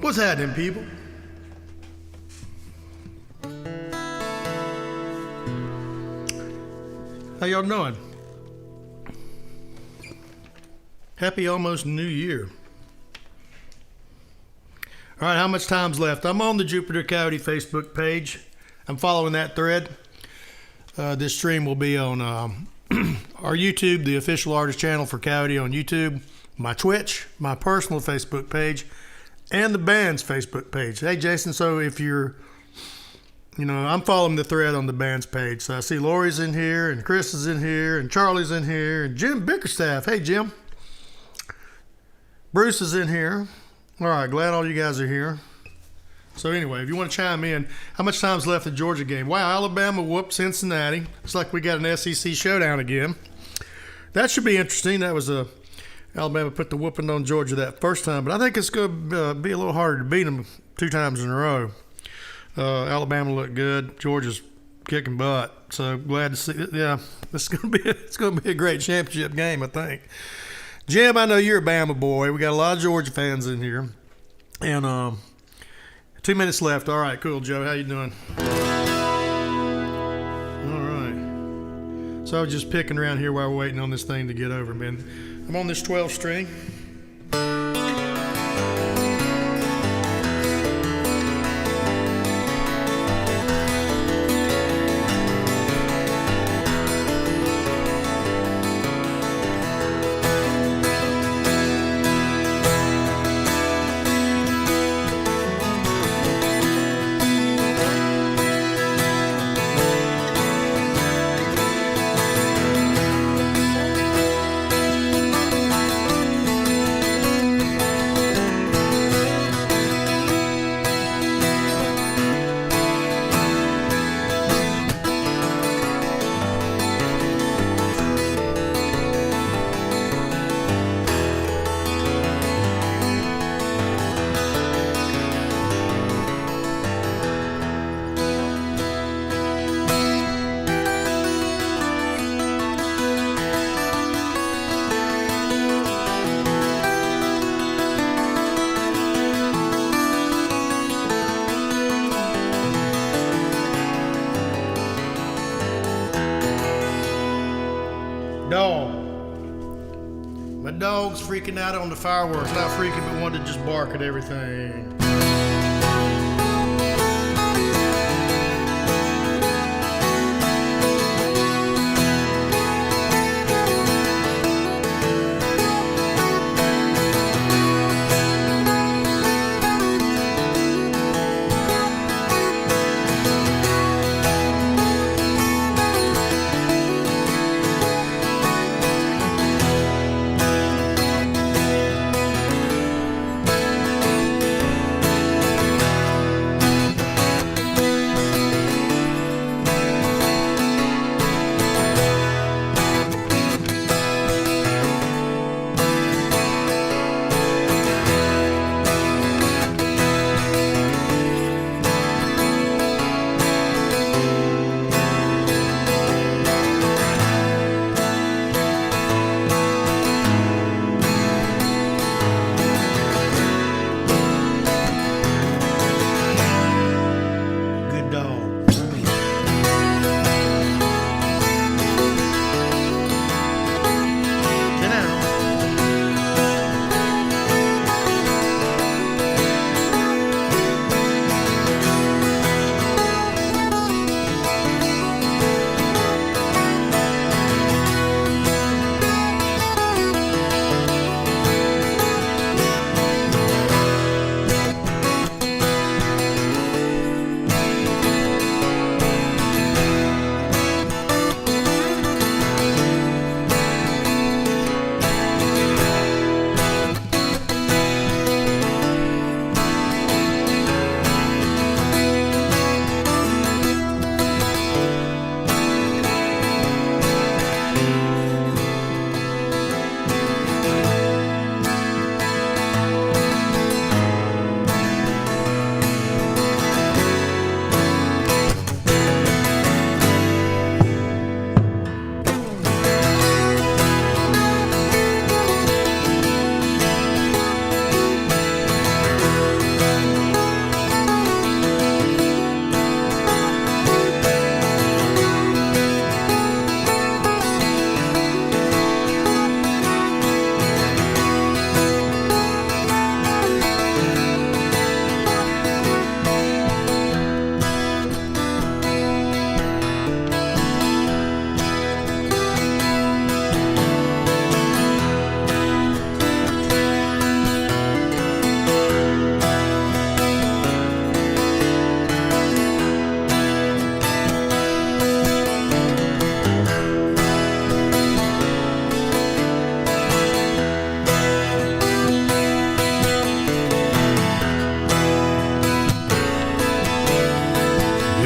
What's happening, people? How y'all doing? Happy almost New Year. All right, how much time's left? I'm on the Jupiter Coyote Facebook page. I'm following that thread. This stream will be on our YouTube, the official artist channel for Coyote on YouTube, my Twitch, my personal Facebook page, and the band's Facebook page. Hey, Jason, so if you're, I'm following the thread on the band's page. So I see Lori's in here, and Chris is in here, and Charlie's in here, and Jim Bickerstaff. Hey, Jim. Bruce is in here. All right, glad all you guys are here. So anyway, if you want to chime in, how much time's left in the Georgia game? Wow, Alabama whooped Cincinnati. It's like we got an SEC showdown again. That should be interesting. That was Alabama put the whooping on Georgia that first time, but I think it's going to be a little harder to beat them 2 times in a row. Alabama looked good. Georgia's kicking butt. So glad to see it. Yeah, it's going to be a great championship game, I think. Jim, I know you're a Bama boy. We got a lot of Georgia fans in here, and 2 minutes left. All right, cool, Joe. How you doing? All right. So I was just picking around here while we're waiting on this thing to get over, man. I'm on this 12 string. Dog's freaking out on the fireworks. Not freaking, but wanted to just bark at everything.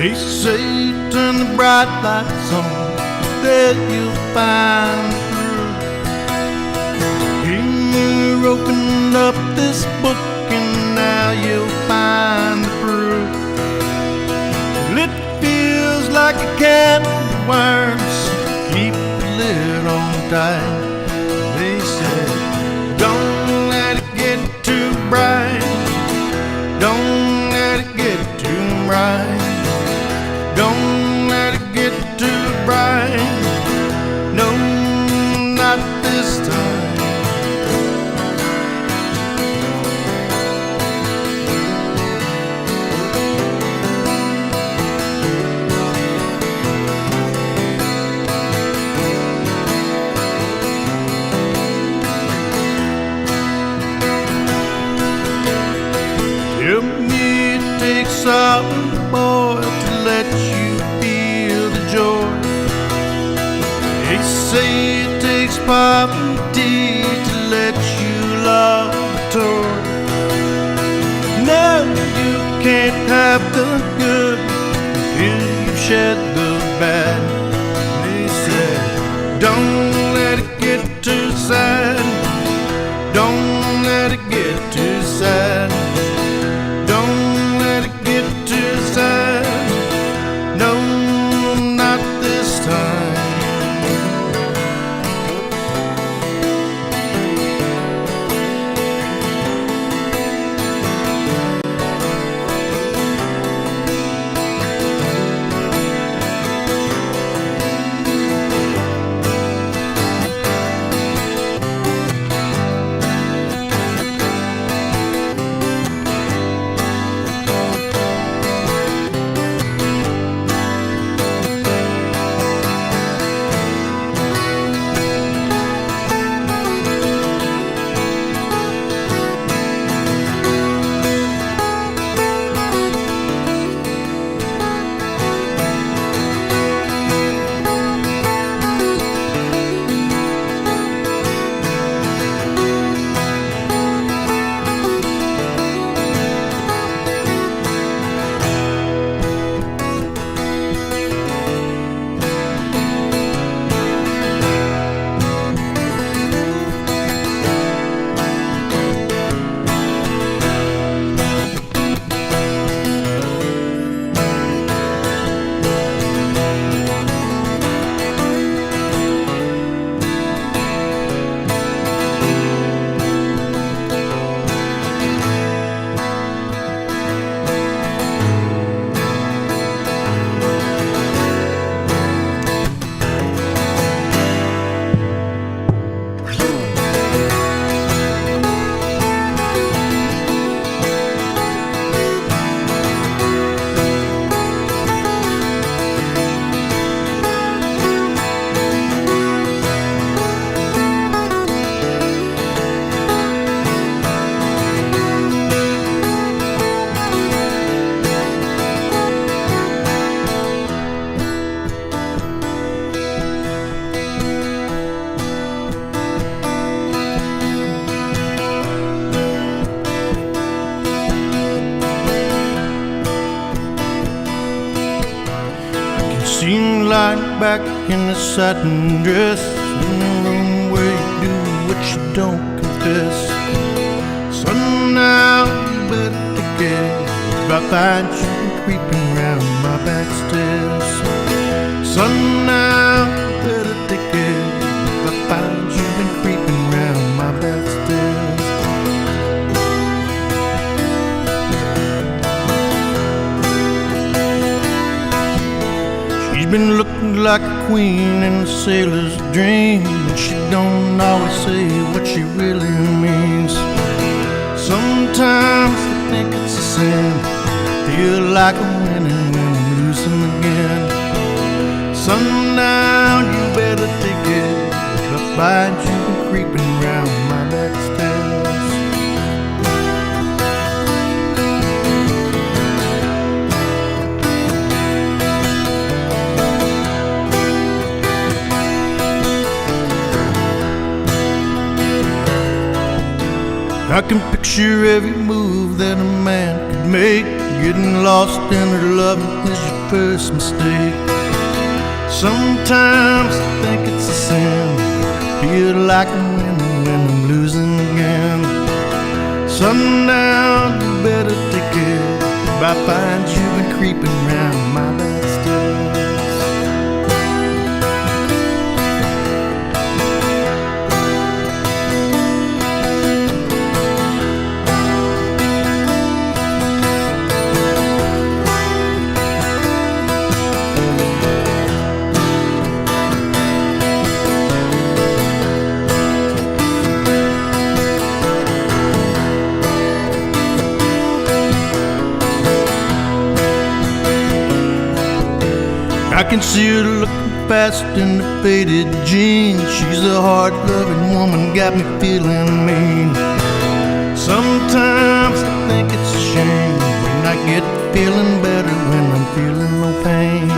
They say turn the bright lights on, that you'll find the truth. Here, opened up this book and now you'll find the proof. It feels like a can of worms, keep the lid on tight. They said, don't let it get too bright. Don't let it get too bright. Don't let it get too bright. No, not this time. Tell me it takes all boy to let you feel the joy. They say it takes poverty to let you love the toy. No, you can't have the good till you've shed the bad. They said, don't let it get too sad. Don't let it get too sad. Don't let it get too sad. No, not this time. Seem like back in the satin dress, in the room where you do what you don't confess. Son, now you better take care if I find you creeping round my back stairs. Son, now you better take care if I find you been creeping round my back stairs. She's been looking like a queen in a sailor's dream, but she don't always say what she really means. Sometimes I think it's a sin, feel like I'm winning when I'm losing again. Sundown, you better take it if I find you creeping round my back stairs. I can picture every move that a man could make, Getting lost in her loving is your first mistake. Sometimes I think it's a sin. Feel like I'm winning when I'm losing again. Sundown, you better take care. If I find you've been creeping round my back stairs. I can see her looking fast in the faded jeans. She's a hard-loving woman, got me feeling mean. Sometimes I think it's a shame when I get feeling better when I'm feeling no pain.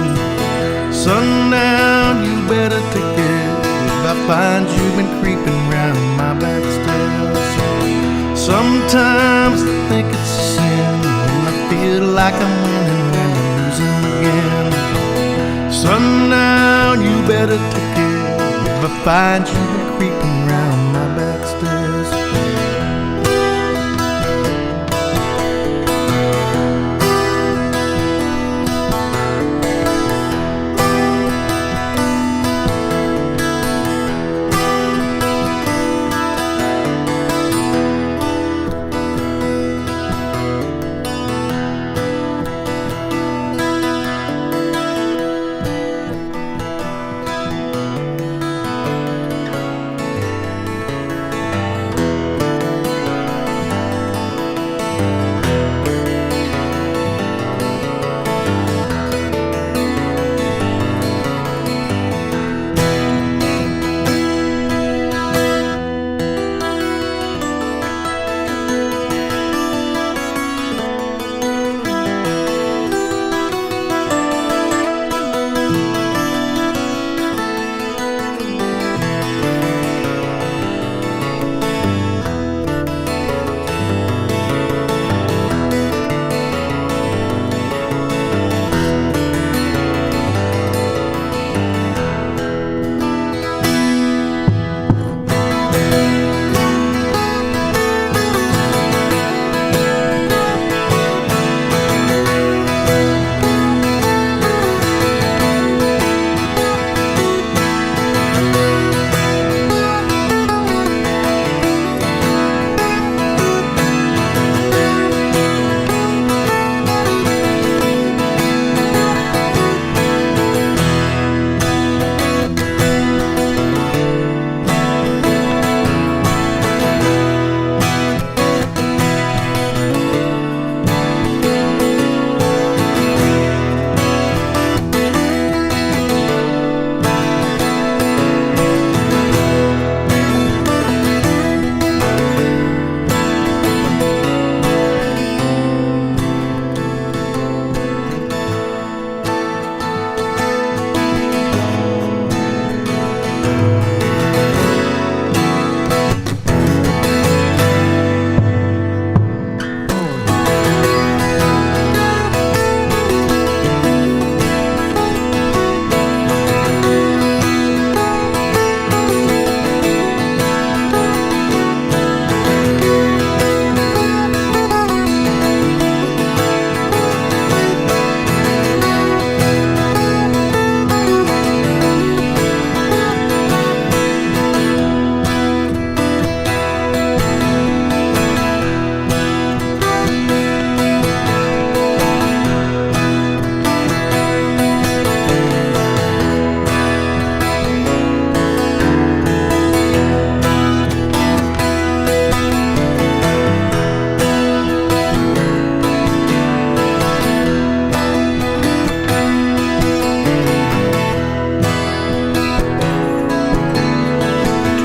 Sundown, you better take care. If I find you've been creeping round my back stairs. Sometimes I think it's a sin when I feel like I'm winning when I'm losing again. Sundown, you better take care. If I find you creeping round my back stairs.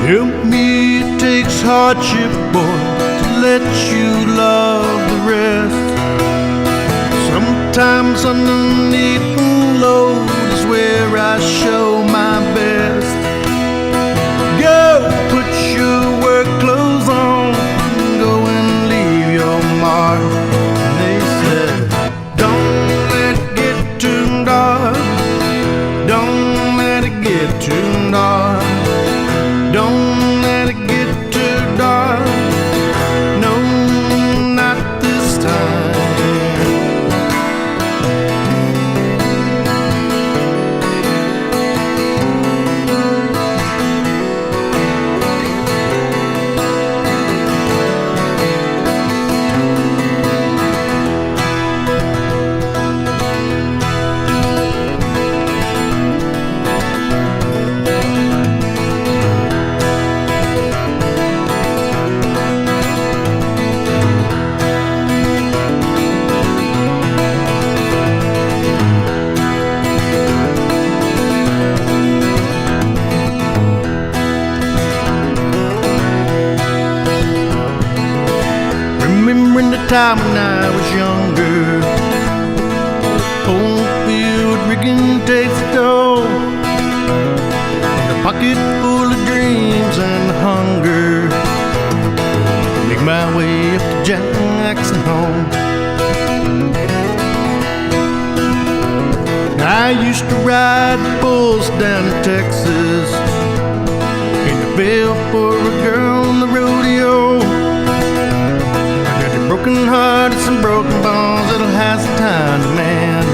Tell me it takes hardship, boy, to let you love the rest. Sometimes underneath the load is where I show my best. Go put your work clothes on, go and leave your mark. And they said, time when I was younger. Old field rigging takes a toll. A pocket full of dreams and hunger. Make my way up to Jackson Hole. I used to ride bulls down to Texas in the bell for a girl on the rodeo. I got a broken heart and some broken bones that'll have some time to mend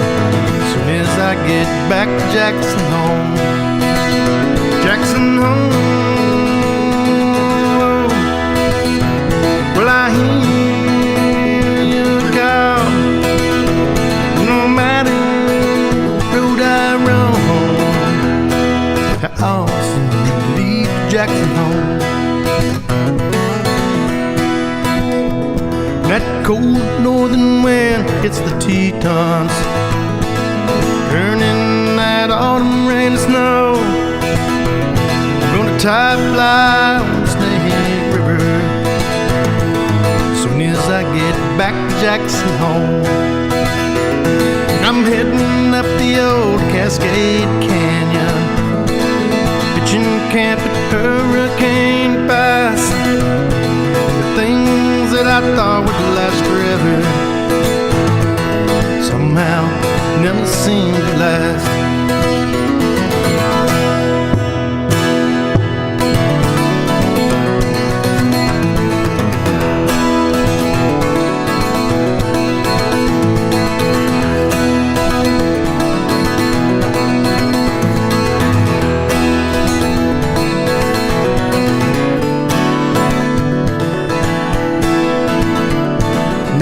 as soon as I get back to Jackson Hole. Jackson Hole. Well, I hear you call. No matter road I run, I always lead to Jackson Hole. That cold northern wind hits the Tetons, turning that autumn rain to snow. Gonna tie fly on the Snake River as soon as I get back to Jackson Hole. I'm heading up the old Cascade Canyon, pitching camp at Hurricane Pass. The things that I thought would last forever somehow never seem to last.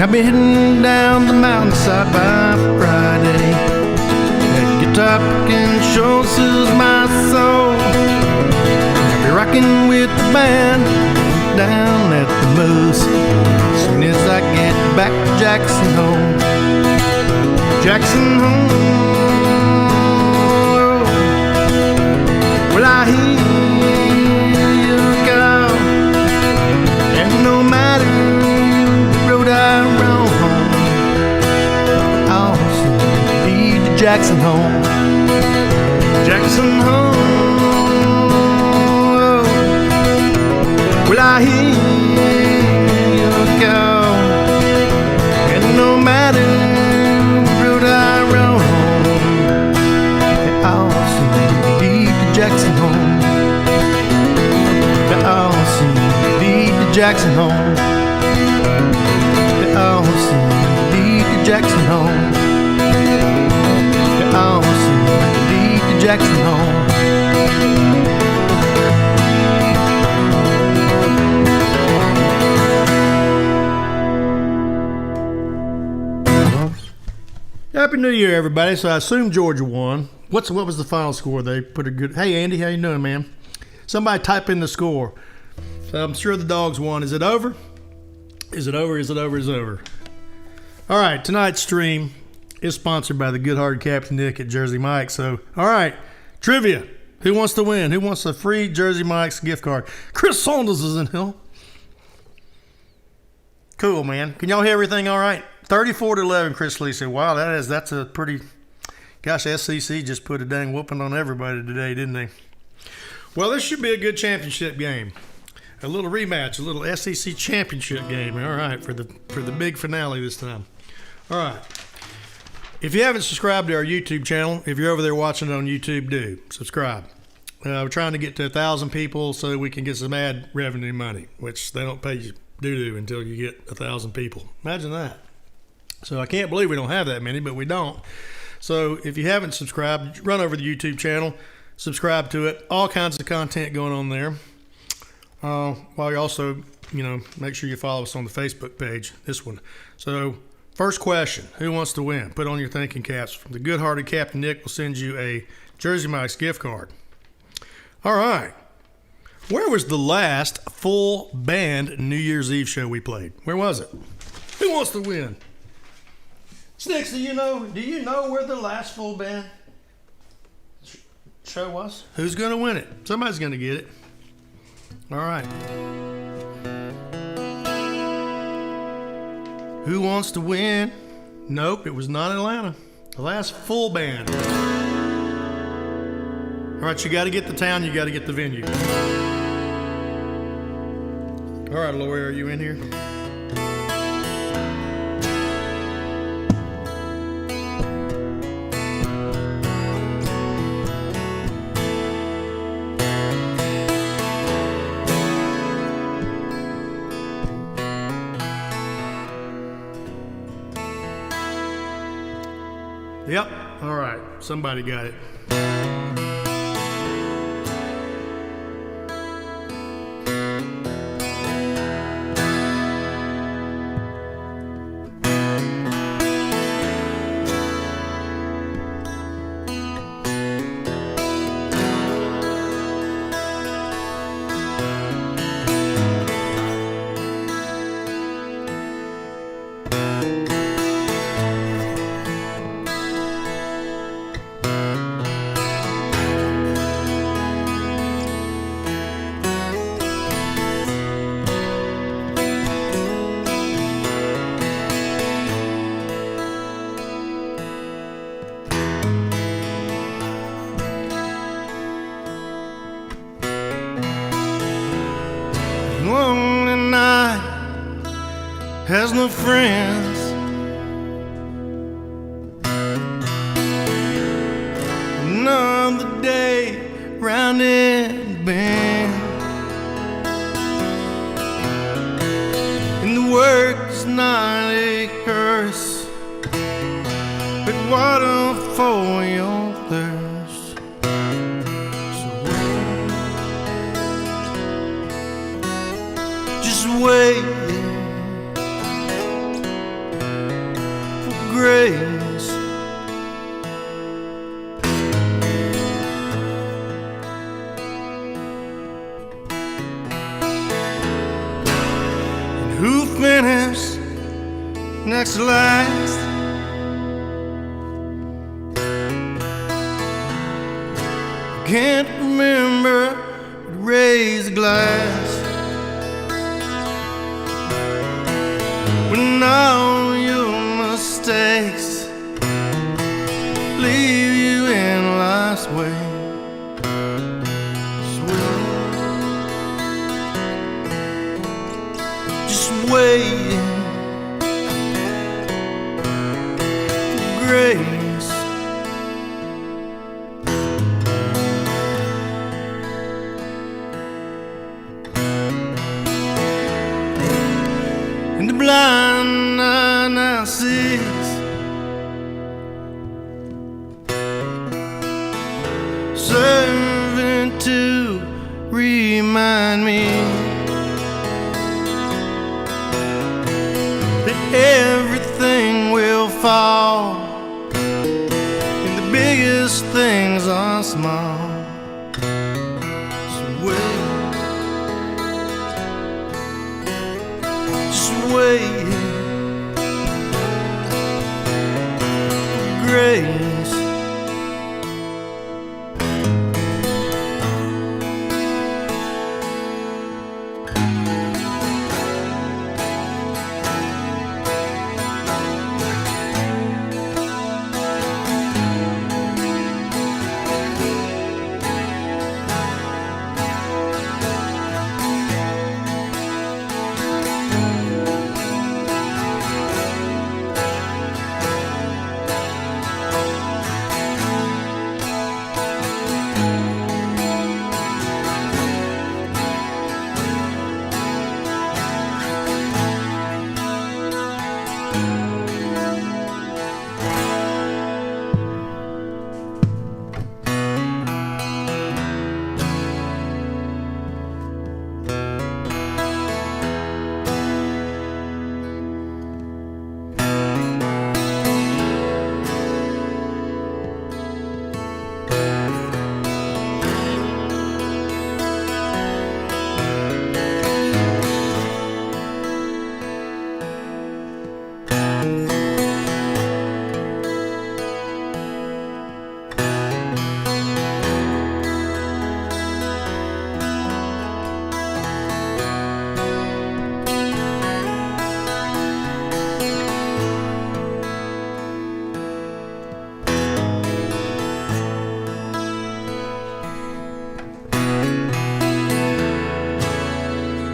I've been heading down the mountainside by Friday. That guitar picking sure soothes my soul. I'll be rocking with the band down at the Moose as soon as I get back to Jackson Hole. Jackson Hole. Well, I hear you call, and no matter I run home, I'll lead to Jackson Hole. Jackson Hole. Well, I hear you call, and no matter road I run home, I'll lead to Jackson Hole. I'll lead to Jackson Hole. I'll lead to Jackson Hole. I'll lead to Jackson Hole. Happy New Year, everybody. So I assume Georgia won. What was the final score? They put a good. Hey, Andy, how you doing, man? Somebody type in the score. So I'm sure the Dogs won. Is it over? Is it over? Is it over? Is it over? All right, tonight's stream is sponsored by the good-hearted Captain Nick at Jersey Mike's. So, all right, trivia. Who wants to win? Who wants a free Jersey Mike's gift card? Chris Saunders is in here. Cool, man. Can y'all hear everything all right? 34-11, Chris Lee said. Wow, that's a pretty... Gosh, SEC just put a dang whooping on everybody today, didn't they? Well, this should be a good championship game. A little rematch, a little SEC championship game. All right, for the big finale this time. All right. If you haven't subscribed to our YouTube channel, if you're over there watching it on YouTube, do subscribe. We're trying to get to 1,000 people so we can get some ad revenue money, which they don't pay you doo-doo until you get 1,000 people. Imagine that. So I can't believe we don't have that many, but we don't. So if you haven't subscribed, run over the YouTube channel, subscribe to it. All kinds of content going on there. While you also, make sure you follow us on the Facebook page, this one. So, first question, who wants to win? Put on your thinking caps. From the good-hearted Captain Nick will send you a Jersey Mike's gift card. All right. Where was the last full band New Year's Eve show we played? Where was it? Who wants to win? Sticks, do you know where the last full band show was? Who's going to win it? Somebody's going to get it. All right. Who Wants to Win? Nope, it was not Atlanta. The last full band. All right, you got to get the town, you got to get the venue. All right, Lori, are you in here? Yep, all right, somebody got it. Lonely night has no friends. Another day round in bend, and the work's not a curse, but water for your thirst. So just wait for grace. And who finished next to last? Can't remember, but raise a glass when all your mistakes leave you in life's way. Just waiting for grace. And the blind eye now sees, serving to remind me that everything will fall, and the biggest things are small. So wait, just wait for grace.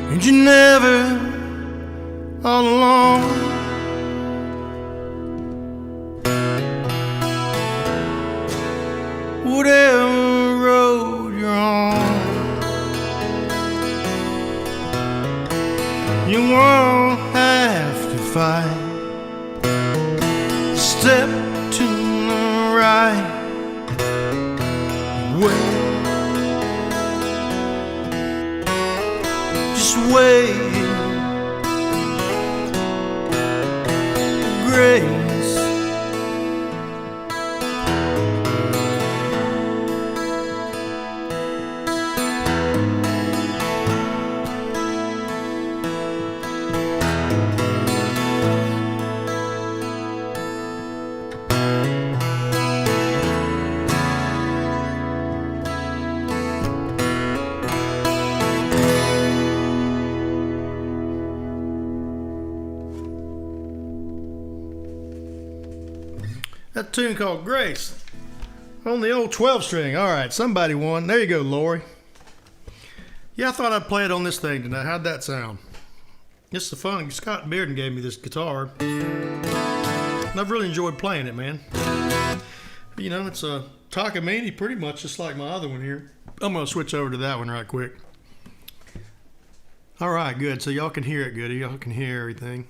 and you're never all alone. Whatever road you're on, you won't have to fight. Step to the right, wait, just wait. Grace. That tune called Grace on the old 12 string. All right, somebody won. There you go, Lori. Yeah, I thought I'd play it on this thing tonight. How'd that sound? It's the fun. Scott Bearden gave me this guitar, and I've really enjoyed playing it, man. You know, it's a Takamine, pretty much just like my other one here. I'm going to switch over to that one right quick. All right, good. So y'all can hear it good. Y'all can hear everything.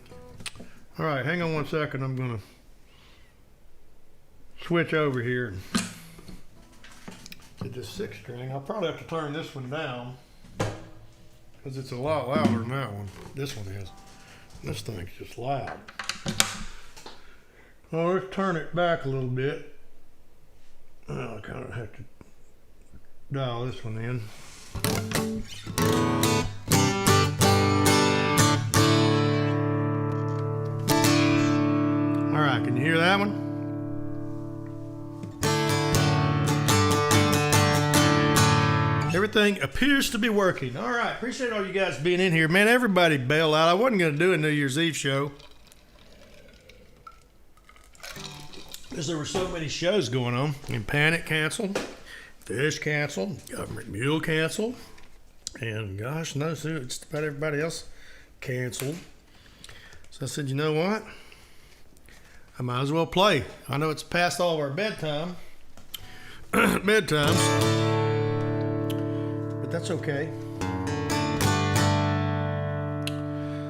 All right, hang on one second. I'm going to switch over here to this 6 string. I'll probably have to turn this one down because it's a lot louder than that one. This one is. This thing's just loud. Well, let's turn it back a little bit. I kind of have to dial this one in. All right, can you hear that one? Everything appears to be working. All right, appreciate all you guys being in here. Man, everybody bailed out. I wasn't going to do a New Year's Eve show because there were so many shows going on. And Panic canceled, Fish canceled, Government Mule canceled, and gosh knows who, it's about everybody else canceled. So I said, you know what? I might as well play. I know it's past all of our bedtimes. But that's okay.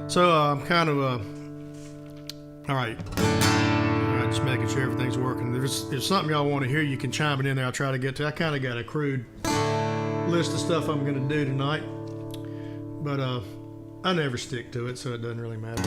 So I'm kind of all right, just making sure everything's working. If there's something y'all want to hear, you can chime it in there. I'll try to get to. I kind of got a crude list of stuff I'm going to do tonight, but I never stick to it, so it doesn't really matter.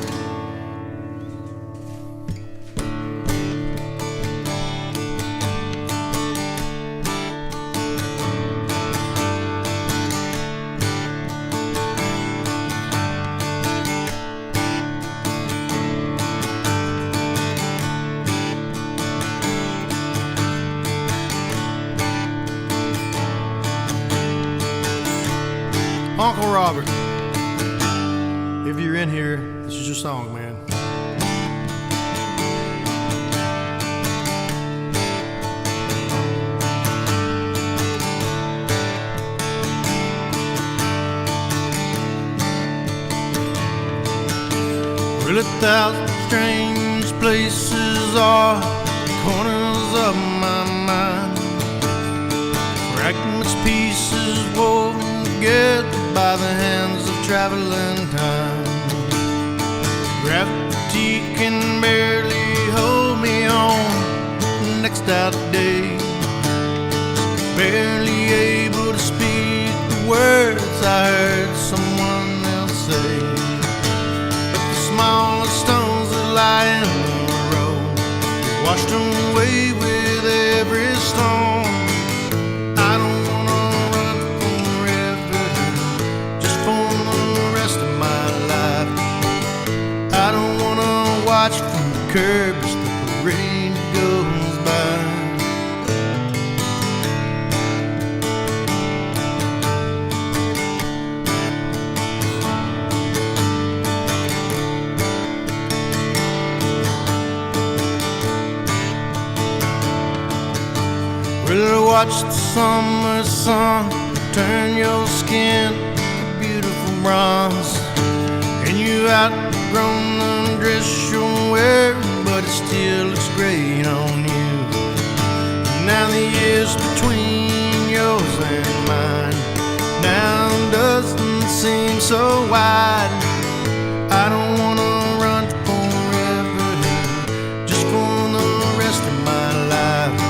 Uncle Robert, if you're in here, this is your song, man. Well, 1,000 strange places are corners of my mind, fragments, pieces woven together by the hands of traveling time. Gravity can barely hold me on the next out day, barely able to speak the words I heard someone else say. But the smallest stones that lie in the road, washed away with every storm. I don't wanna run forever, just for the rest of my life. I don't wanna watch from the curb as the parade goes by. Well, watch the summer sun turn your skin a beautiful bronze, and you outgrown the dress you're wearing, but it still looks great on you. Now the years between yours and mine now doesn't seem so wide. I don't wanna run forever, just for the rest of my life.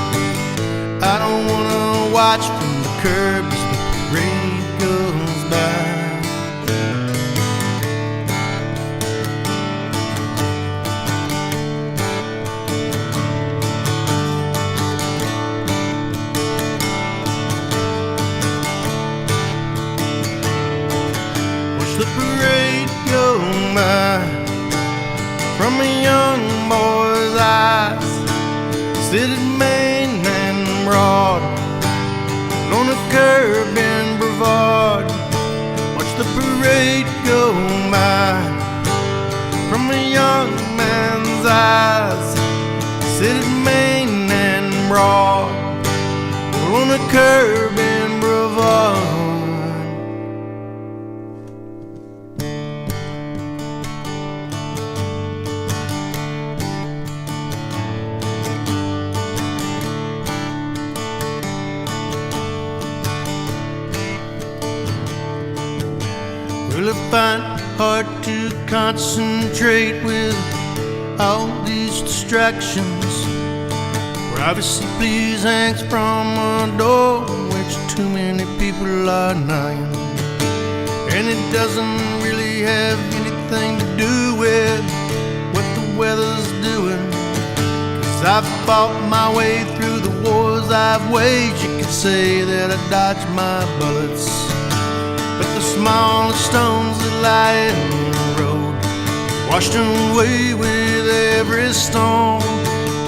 I don't wanna watch from the curb as the rain goes by. Watch the parade go by from a young boy's eyes, sit at Main and Broad, on a curb in Brevard. Watch the parade go by from a young man's eyes, sit at Main and Broad, on a curb in Brevard. Well, I find it hard to concentrate with all these distractions. Privacy please hangs from a door which too many people are knocking, and it doesn't really have anything to do with what the weather's doing. 'Cause I've fought my way through the wars I've waged. You could say that I dodged my bullets, but the smaller stones that lie in the road, washed away with every storm,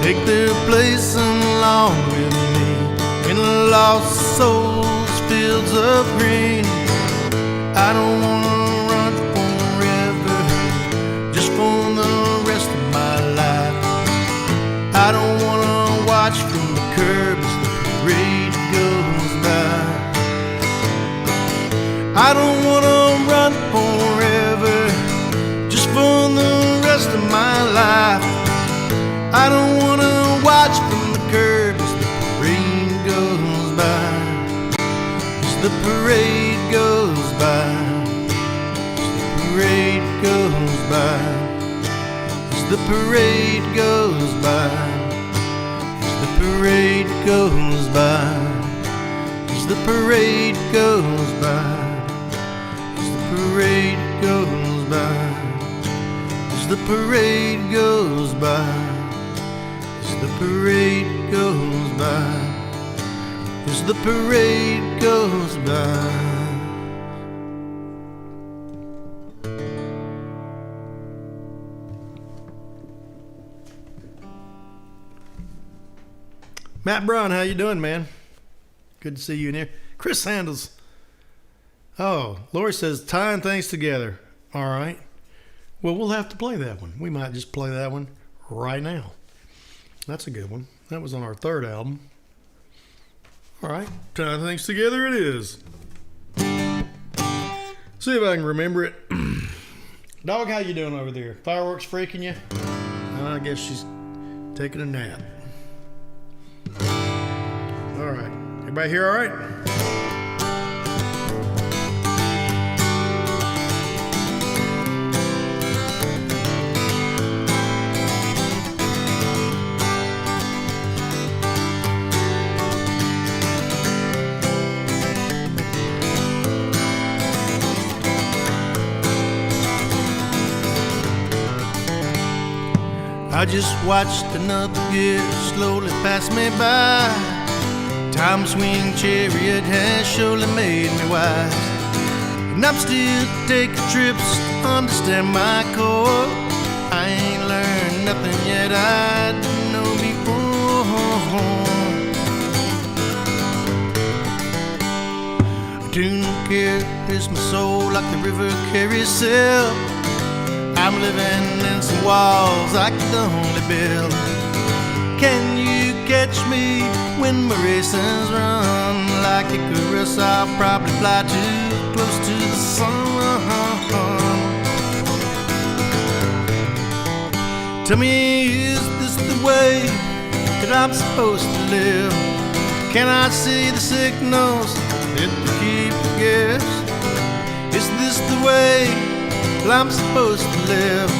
take their place along with me in the lost souls' fields of green. I don't wanna run forever, just for the rest of my life. I don't wanna watch from the curb as the parade goes by. I don't wanna run forever, just for the rest of my life. I don't wanna watch from the curb as the parade goes by, as the parade goes by, as the parade goes by, as the parade goes by, as the parade goes by, as the parade goes by, as the parade goes by, as the parade goes by, as the parade goes by, as the parade goes by. Matt Brown, how you doing, man? Good to see you in here. Chris Sandals. Oh, Lori says tying things together. All right. Well, we'll have to play that one. We might just play that one right now. That's a good one. That was on our third album. All right. Tying things together it is. See if I can remember it. Dog, how you doing over there? Fireworks freaking you? I guess she's taking a nap. All right. Everybody here all right? I just watched another year slowly pass me by. Time swing chariot has surely made me wise, and I'm still taking trips to understand my core. I ain't learned nothing yet I didn't know before. A tune carries my soul like the river carries silk. I'm living in some walls I can only build. Can you catch me when my races run? Like Icarus, I'll probably fly too close to the sun. Tell me, is this the way that I'm supposed to live? Can I see the signals that keep the gifts? Is this the way that I'm supposed to live?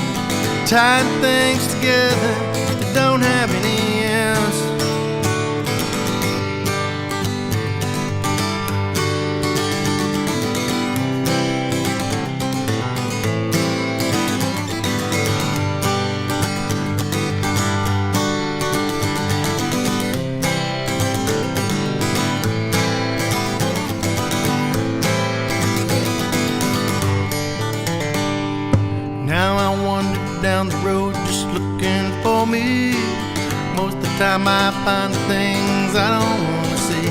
Tying things together that don't have any ends. Now I wander down the road just looking for me. Most of the time I find things I don't want to see.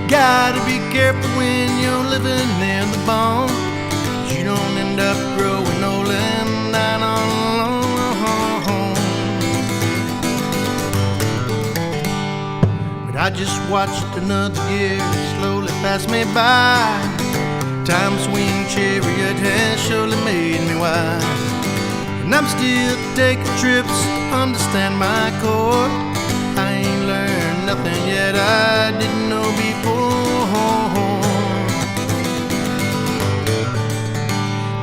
Gotta be careful when you're living in the bone, 'cause you don't end up growing old and dying all alone. But I just watched another year slowly pass me by. Time swing chariot has surely made me wise, and I'm still taking trips to understand my core. I ain't learned nothing yet I didn't know before.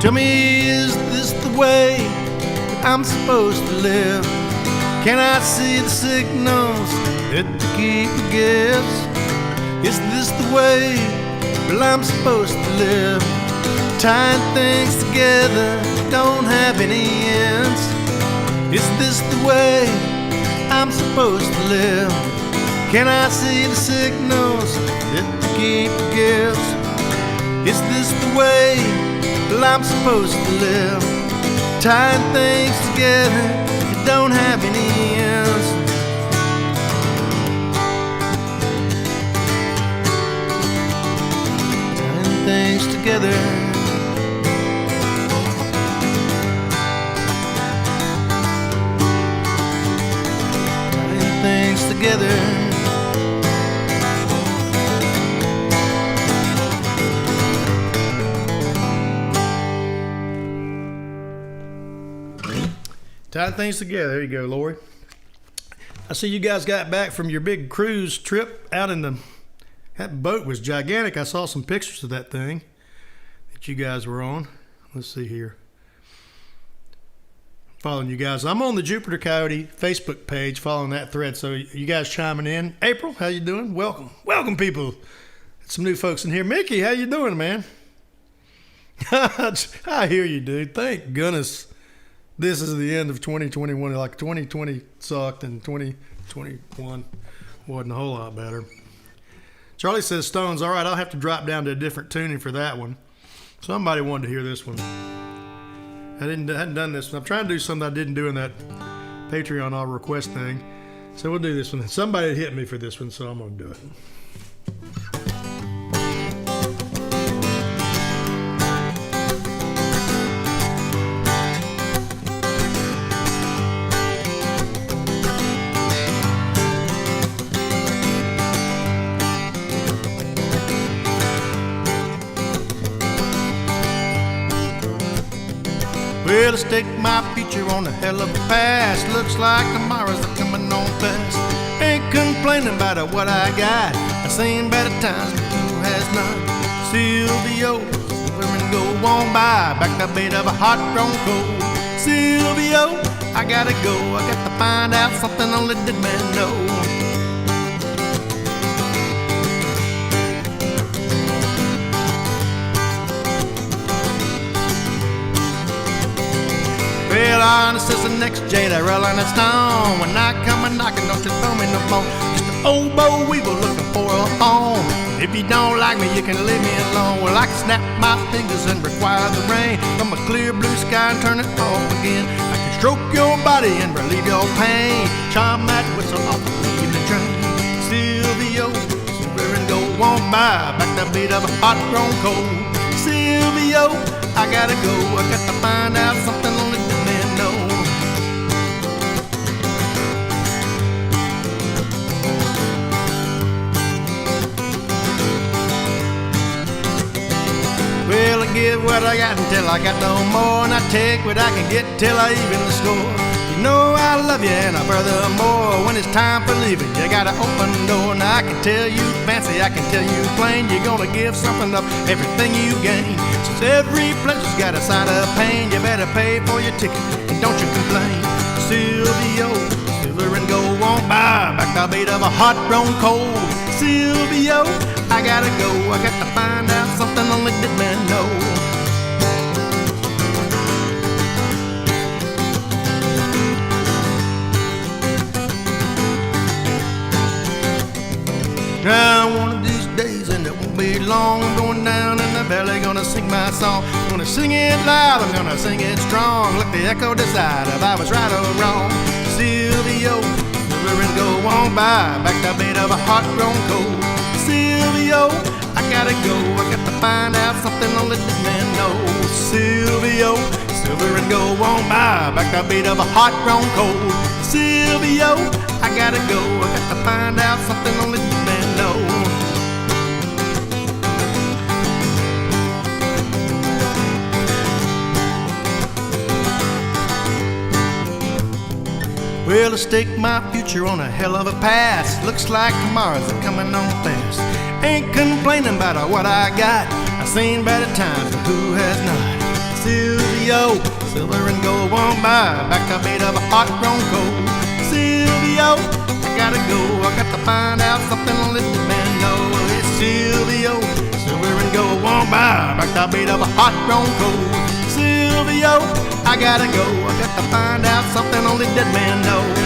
Tell me, is this the way that I'm supposed to live? Can I see the signals that the keeper gives? Is this the way well, I'm supposed to live? Tying things together don't have any ends. Is this the way I'm supposed to live? Can I see the signals that the keeper gives? Is this the way well, I'm supposed to live? Tying things together that don't have any ends. Things together, tying things together. Tying things together. There you go, Lori. I see you guys got back from your big cruise trip out in the... That boat was gigantic. I saw some pictures of that thing that you guys were on. Let's see here. Following you guys. I'm on the Jupiter Coyote Facebook page following that thread. So you guys chiming in. April, how you doing? Welcome. Welcome, people. Some new folks in here. Mickey, how you doing, man? I hear you, dude. Thank goodness this is the end of 2021. Like 2020 sucked and 2021 wasn't a whole lot better. Charlie says Stones. All right, I'll have to drop down to a different tuning for that one. Somebody wanted to hear this one. I hadn't done this one. I'm trying to do something I didn't do in that Patreon all request thing. So we'll do this one. Somebody hit me for this one, so I'm going to do it. Well, I stake my future on a hell of a past. Looks like tomorrow's coming on fast. Ain't complaining about what I got. I've seen better times, but who has not? Silvio, silver and go on by. Back the bait of a hot grown coal. Silvio, I gotta go. I got to find out something only dead men know. Well, honest as the next jada rolling a stone. When I come a knocking, don't you throw me no phone. Just an old bow weevil looking for a home. If you don't like me, you can leave me alone. Well, I can snap my fingers and require the rain from a clear blue sky and turn it off again. I can stroke your body and relieve your pain. Charm that whistle off the evening train. Silvio, silver and gold won't buy back the beat of a hot grown coal. Silvio, I gotta go. I got to find out something only the men know. what I got until I got no more, and I take what I can get till I even the score. You know I love you, and furthermore, when it's time for leaving, you gotta open the door. Now I can tell you fancy, I can tell you plain, you're gonna give something up, everything you gain. Since every pleasure's got a side of pain, you better pay for your ticket, and don't you complain. Silvio, silver and gold won't buy back the bait of a hot grown coal. Silvio, I gotta go, I got to find out something only dead men know. Now one of these days, and it won't be long, I'm going down in the valley, gonna sing my song. I'm gonna sing it loud, I'm gonna sing it strong. Let the echo decide if I was right or wrong. Silvio, silver and gold won't buy back the bait of a hot grown coal. Silvio, I gotta go, I got to find out something only this man knows. Silvio, silver and gold won't buy back the bait of a hot grown coal. Silvio, I gotta go, I got to find out something only this man knows. Well, I stake my future on a hell of a pass. Looks like tomorrow's coming on fast. Ain't complaining about what I got. I've seen better times, but who has not? Silvio, silver and gold won't buy back the bait of a hot grown coal. Silvio, I gotta go, I got to find out something only this man knows. It's Silvio, silver and gold won't buy back the bait of a hot grown coal. Silvio, I gotta go, I got to find out something only dead man knows.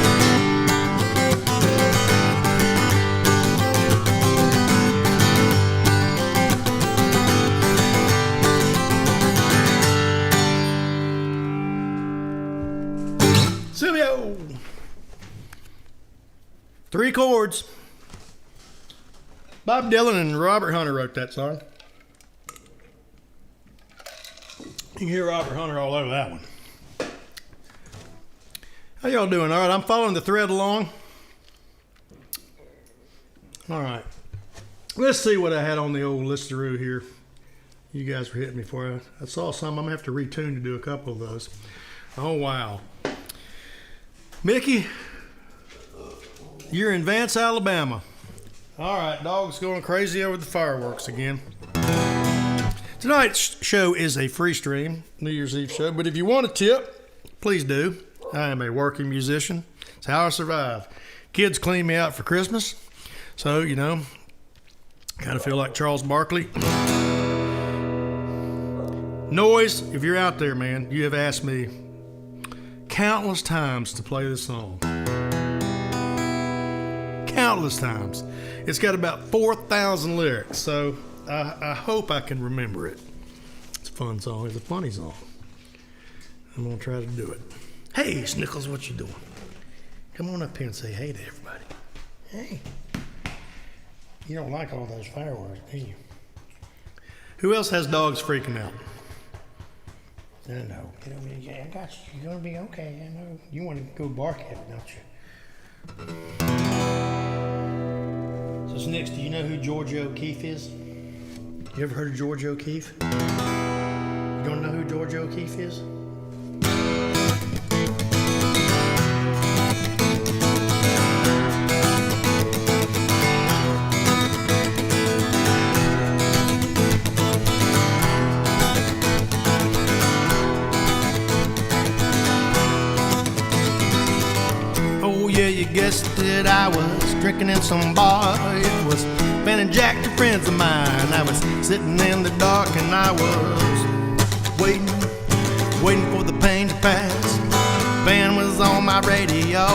Silvio! 3 chords. Bob Dylan and Robert Hunter wrote that song. You can hear Robert Hunter all over that one. How y'all doing? All right, I'm following the thread along. All right. Let's see what I had on the old listeroo here. You guys were hitting me for it. I saw some. I'm going to have to retune to do a couple of those. Oh, wow. Mickey, you're in Vance, Alabama. All right, dog's going crazy over the fireworks again. Tonight's show is a free stream, New Year's Eve show, but if you want a tip, please do. I am a working musician. It's how I survive. Kids clean me out for Christmas, so, you know, kind of feel like Charles Barkley. Noise, if you're out there, man, you have asked me countless times to play this song. Countless times. It's got about 4,000 lyrics, so I hope I can remember it. It's a fun song. It's a funny song. I'm going to try to do it. Hey, Snickles, what you doing? Come on up here and say hey to everybody. Hey. You don't like all those fireworks, do you? Who else has dogs freaking out? I know. I got you. You're going to be okay. I know. You want to go bark at it, don't you? So, Snicks, do you know who Georgia O'Keeffe is? You ever heard of Georgia O'Keeffe? You don't know who Georgia O'Keeffe is? Guessed that I was drinking in some bar. It was Ben and Jack, two friends of mine. I was sitting in the dark and I was waiting for the pain to pass. Ben was on my radio,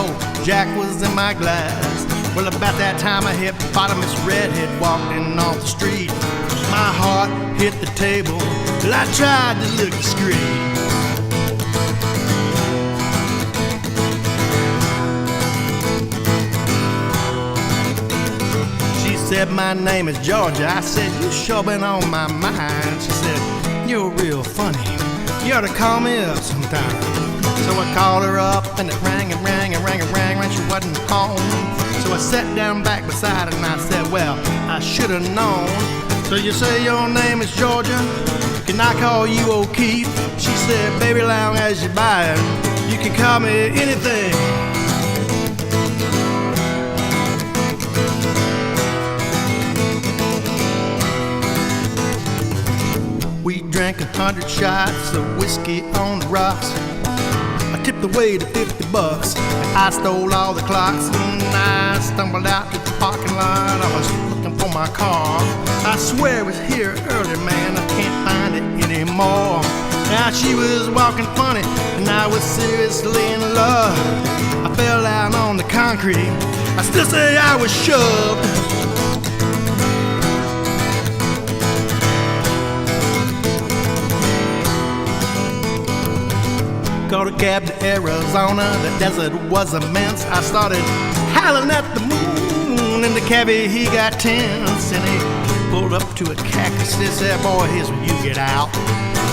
Jack was in my glass. Well, about that time a hippopotamus redhead walked in off the street. My heart hit the table, but I tried to look discreet. Said my name is Georgia. I said, you sure been on my mind. She said, you're real funny. You ought to call me up sometime. So I called her up and it rang and rang and rang and rang and she wasn't home. So I sat down back beside her and I said, well, I should have known. So you say your name is Georgia? can I call you O'Keefe? She said, baby, long as you buy it, you can call me anything. We drank 100 shots of whiskey on the rocks. I tipped the way to $50, and I stole all the clocks. And I stumbled out to the parking lot. I was looking for my car. I swear it was here earlier, man. I can't find it anymore. Now she was walking funny, and I was seriously in love. I fell down on the concrete. I still say I was shoved. Caught a cab to Arizona, the desert was immense. I started howling at the moon, and the cabbie, he got tense. And he pulled up to a cactus and said, boy, here's where you get out.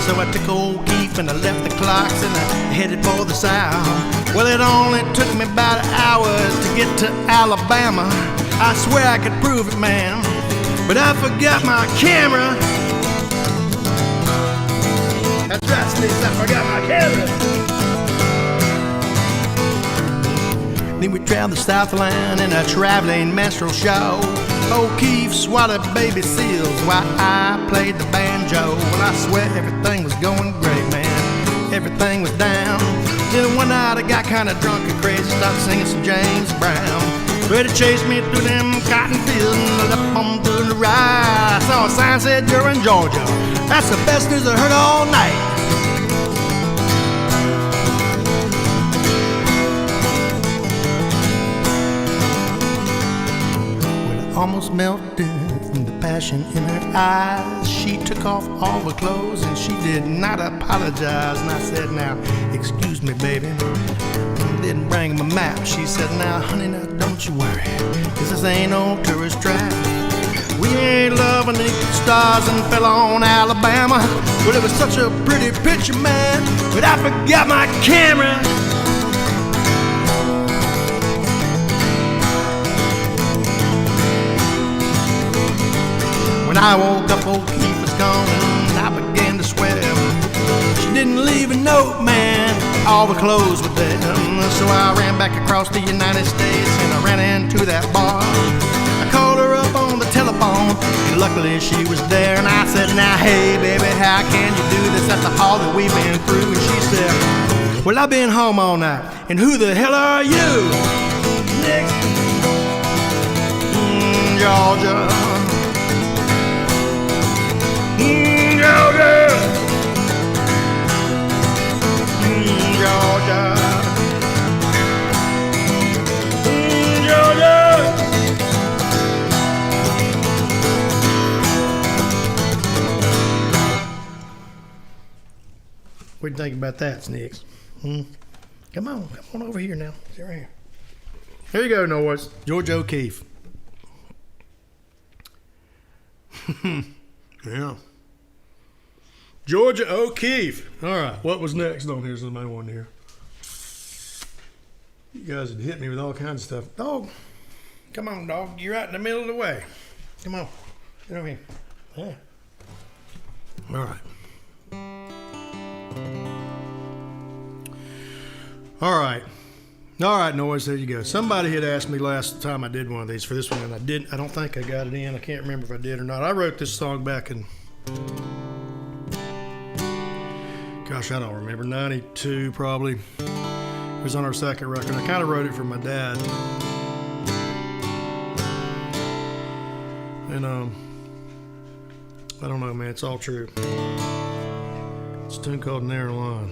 So I took O'Keefe and I left the clocks and I headed for the south. Well, it only took me about an hour to get to Alabama. I swear I could prove it, man, but I forgot my camera. That's right, Snicks, I forgot my camera. Then we traveled the Southland in a traveling minstrel show. O'Keefe swatted baby seals while I played the banjo. Well, I swear everything was going great, man. Everything was down. Then one night I got kind of drunk and crazy, started singing some James Brown. Ready to chase me through them cotton fields and up on through the rye. I saw a sign said you're in Georgia. That's the best news I heard all night. Almost melted from the passion in her eyes. She took off all her clothes and she did not apologize. And I said, now, excuse me, baby, I didn't bring my map. She said, now, honey, now, don't you worry, 'cause this ain't no tourist trap. We ain't loving the stars and fell on Alabama. Well, it was such a pretty picture, man, but I forgot my camera. When I woke up, O'Keefe was gone, and I began to swear. She didn't leave a note, man, all the clothes were there. So I ran back across the United States, and I ran into that bar. I called her up on the telephone, and luckily she was there. And I said, now, hey, baby, how can you do this after all that we've been through? And she said, well, I've been home all night, and who the hell are you? Next, Georgia. Georgia, Georgia, Georgia. What do you think about that, Snicks? Come on over here now. Sit right here. Here you go, Norris. George O'Keefe. Yeah. Georgia O'Keefe. All right. What was next on here's the main one here. You guys had hit me with all kinds of stuff. Dog. Come on, dog. You're right in the middle of the way. Come on. Get over here. Yeah. All right. All right. All right, Noise, there you go. Somebody had asked me last time I did one of these for this one, and I didn't. I don't think I got it in. I can't remember if I did or not. I wrote this song back in, gosh, I don't remember, 92 probably. It was on our second record. I kind of wrote it for my dad. And I don't know, man. It's all true. It's a tune called Narrow Line.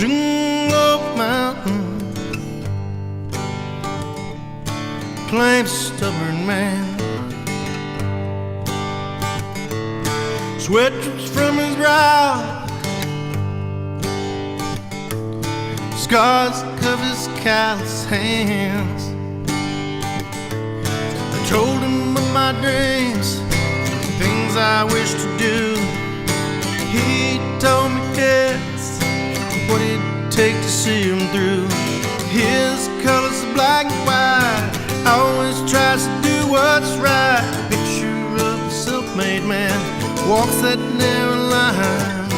Sugarloaf Mountain claims a stubborn man. Sweat drips from his brow, scars cover his callous hands. I told him of my dreams, things I wish to do. He told me yes, what it'd take to see him through. His colors are black and white, always tries to do what's right. Picture of a self-made man walks that narrow line.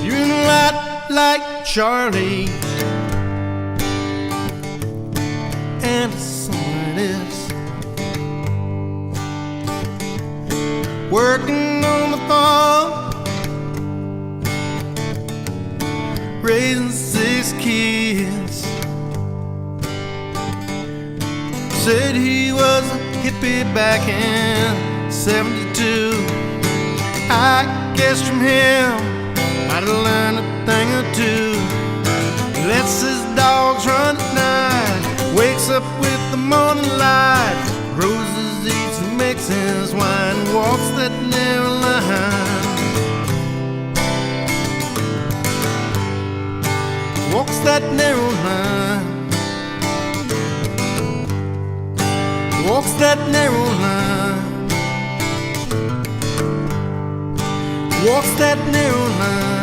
You're in a lot like Charlie, and someone it is, working on the farm, raising 6 kids. Said he was a hippie back in '72. I guess from him might have learned a thing or two. Lets his dogs run at night, wakes up with the morning light, grows his eats and makes his wine, walks that narrow line. Walks that narrow line. Walks that narrow line. Walks that narrow line.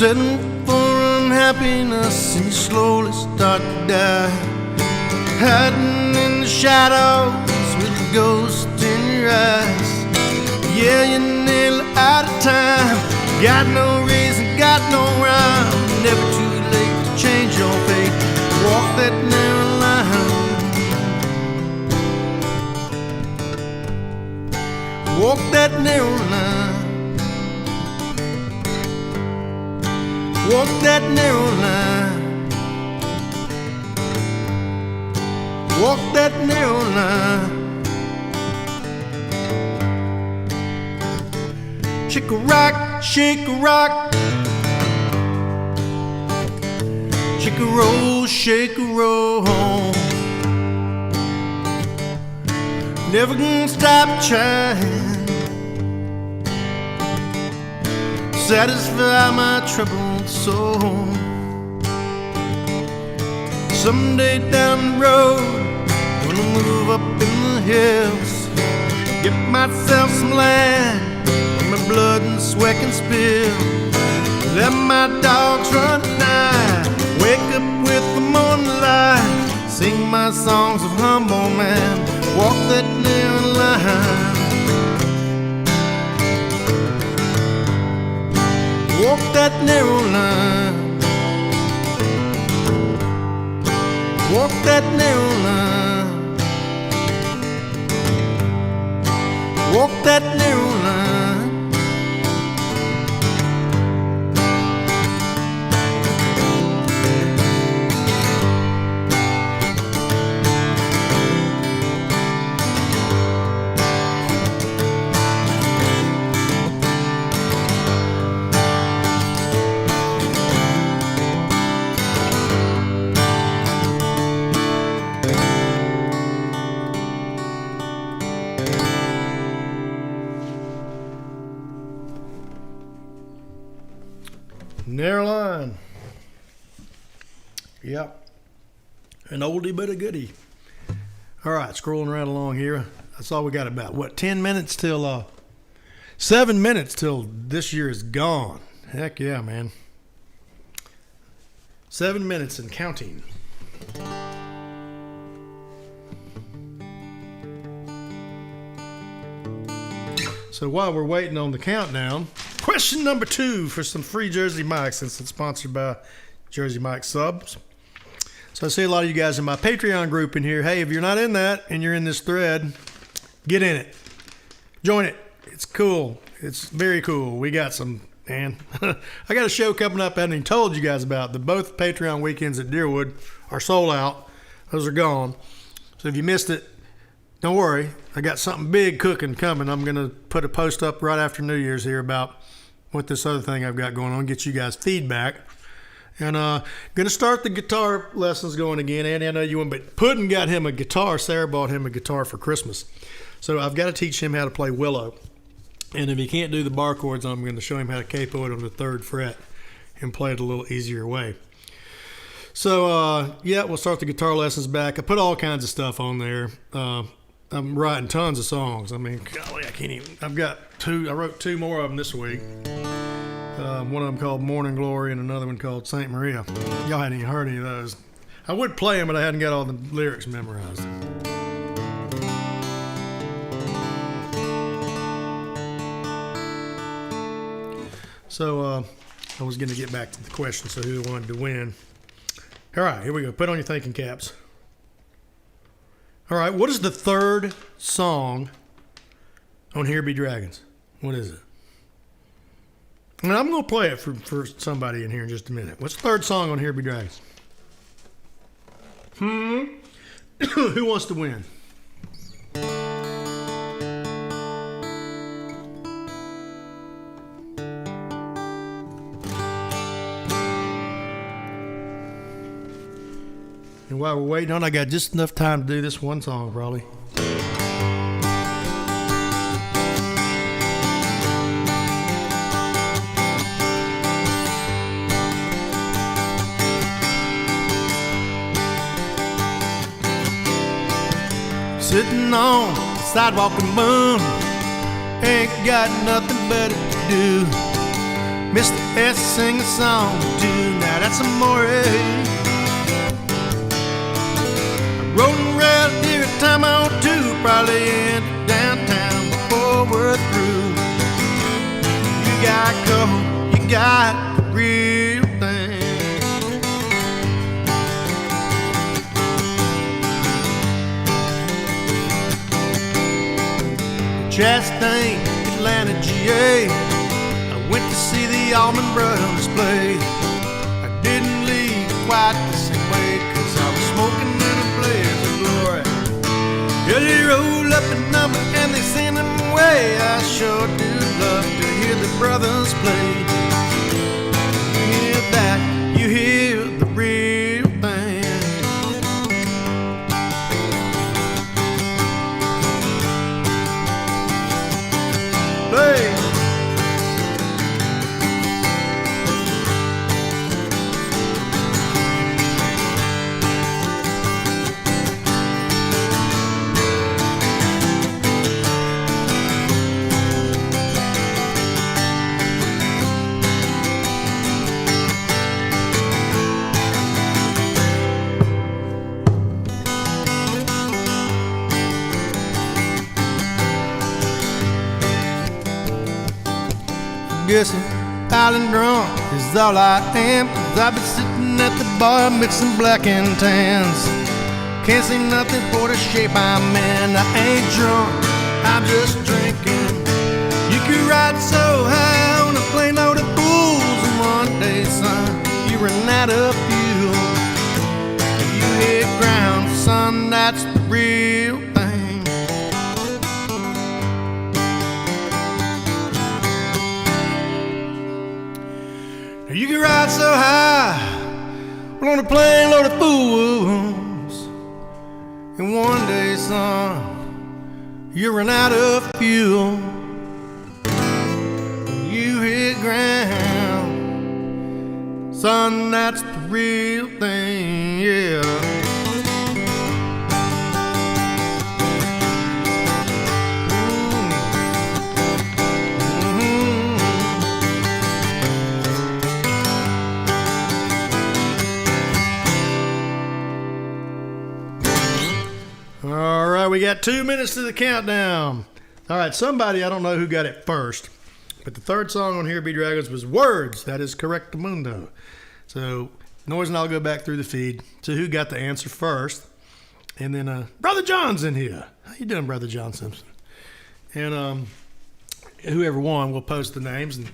Setting for unhappiness and you slowly start to die, hiding in the shadows with a ghost in your eyes. Yeah, you're nearly out of time, got no reason, got no rhyme, never too late to change your fate. Walk that narrow line. Walk that narrow line. Walk that narrow line. Walk that narrow line. Shake a rock, shake a rock. Shake a roll, shake a roll. Never gonna stop trying. Satisfy my troubled soul. Someday down the road, gonna move up in the hills, get myself some land where my blood and sweat can spill. Let my dogs run at night, wake up with the morning light, sing my songs of humble man, walk that narrow line. Walk that narrow line. Walk that narrow line. Walk that narrow line. Narrow line. Yep. An oldie but a goodie. All right, scrolling right along here. That's all we got about. What, 10 minutes till 7 minutes till this year is gone. Heck yeah, man. 7 minutes and counting. So while we're waiting on the countdown, Question number 2 for some free Jersey Mike, since it's sponsored by Jersey Mike Subs. So I see a lot of you guys in my Patreon group in here. Hey, if you're not in that and you're in this thread, get in it. Join it. It's cool. It's very cool. We got some, man. I got a show coming up I haven't even told you guys about. Both Patreon weekends at Deerwood are sold out. Those are gone. So if you missed it, don't worry. I got something big cooking coming. I'm going to put a post up right after New Year's here about what this other thing I've got going on, get you guys feedback. And going to start the guitar lessons going again. Andy, I know you want, but Puddin got him a guitar. Sarah bought him a guitar for Christmas. So I've got to teach him how to play Willow. And if he can't do the bar chords, I'm going to show him how to capo it on the 3rd fret and play it a little easier way. So, we'll start the guitar lessons back. I put all kinds of stuff on there. I'm writing tons of songs. I mean, golly, I can't even. I wrote 2 more of them this week. One of them called Morning Glory and another one called Saint Maria. Y'all hadn't even heard any of those. I would play them, but I hadn't got all the lyrics memorized. So I was going to get back to the question, so who wanted to win? All right, here we go. Put on your thinking caps. All right, what is the 3rd song on Here Be Dragons? What is it? And I'm going to play it for somebody in here in just a minute. What's the 3rd song on Here Be Dragons? Who wants to win? And while we're waiting on, I got just enough time to do this one song, probably. Sitting on the sidewalk in the moon, ain't got nothing better to do. Mr. S sing a song or two, now that's amore. Rolling around here at time on 2, probably into downtown before we're through. You got gold, you got the real thing. Chastain, Atlanta, GA. I went to see the Allman Brothers play. I didn't leave quite the same way, 'cause I was smoking in a blaze of glory. Yeah, they roll up a number and they send them away. I sure do love to hear the brothers play. You hear that, you hear the real thing. Play. Guessing piling drunk is all I am, 'cause I've been sitting at the bar mixing black and tans. Can't see nothing for the shape I'm in. I ain't drunk, I'm just drinking. You could ride so high on a plane load of fools, and one day, son, you run out of fuel. You hit ground, son, that's the real thing. You can ride so high on a plane load of fools, and one day, son, you run out of fuel. You hit ground, son, that's the real thing, yeah. All right, we got 2 minutes to the countdown. All right, somebody, I don't know who got it first, But the third song on Here Be Dragons was Words. That is correct, Mundo. So Noise and I'll go back through the feed to who got the answer first. And then Brother John's in here. How you doing, Brother John Simpson? And whoever won, we'll post the names and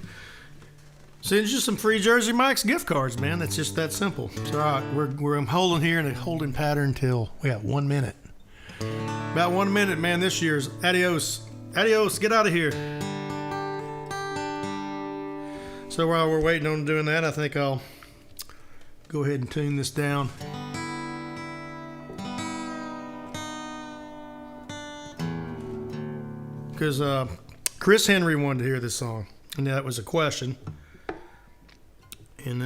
send you some free Jersey Mike's gift cards, man. That's just that simple. So, all right, we're holding here in a holding pattern till we got 1 minute. About 1 minute, man. This year's adios. Adios. Get out of here. So while we're waiting on doing that, I think I'll go ahead and tune this down. Because Chris Henry wanted to hear this song, and that was a question. And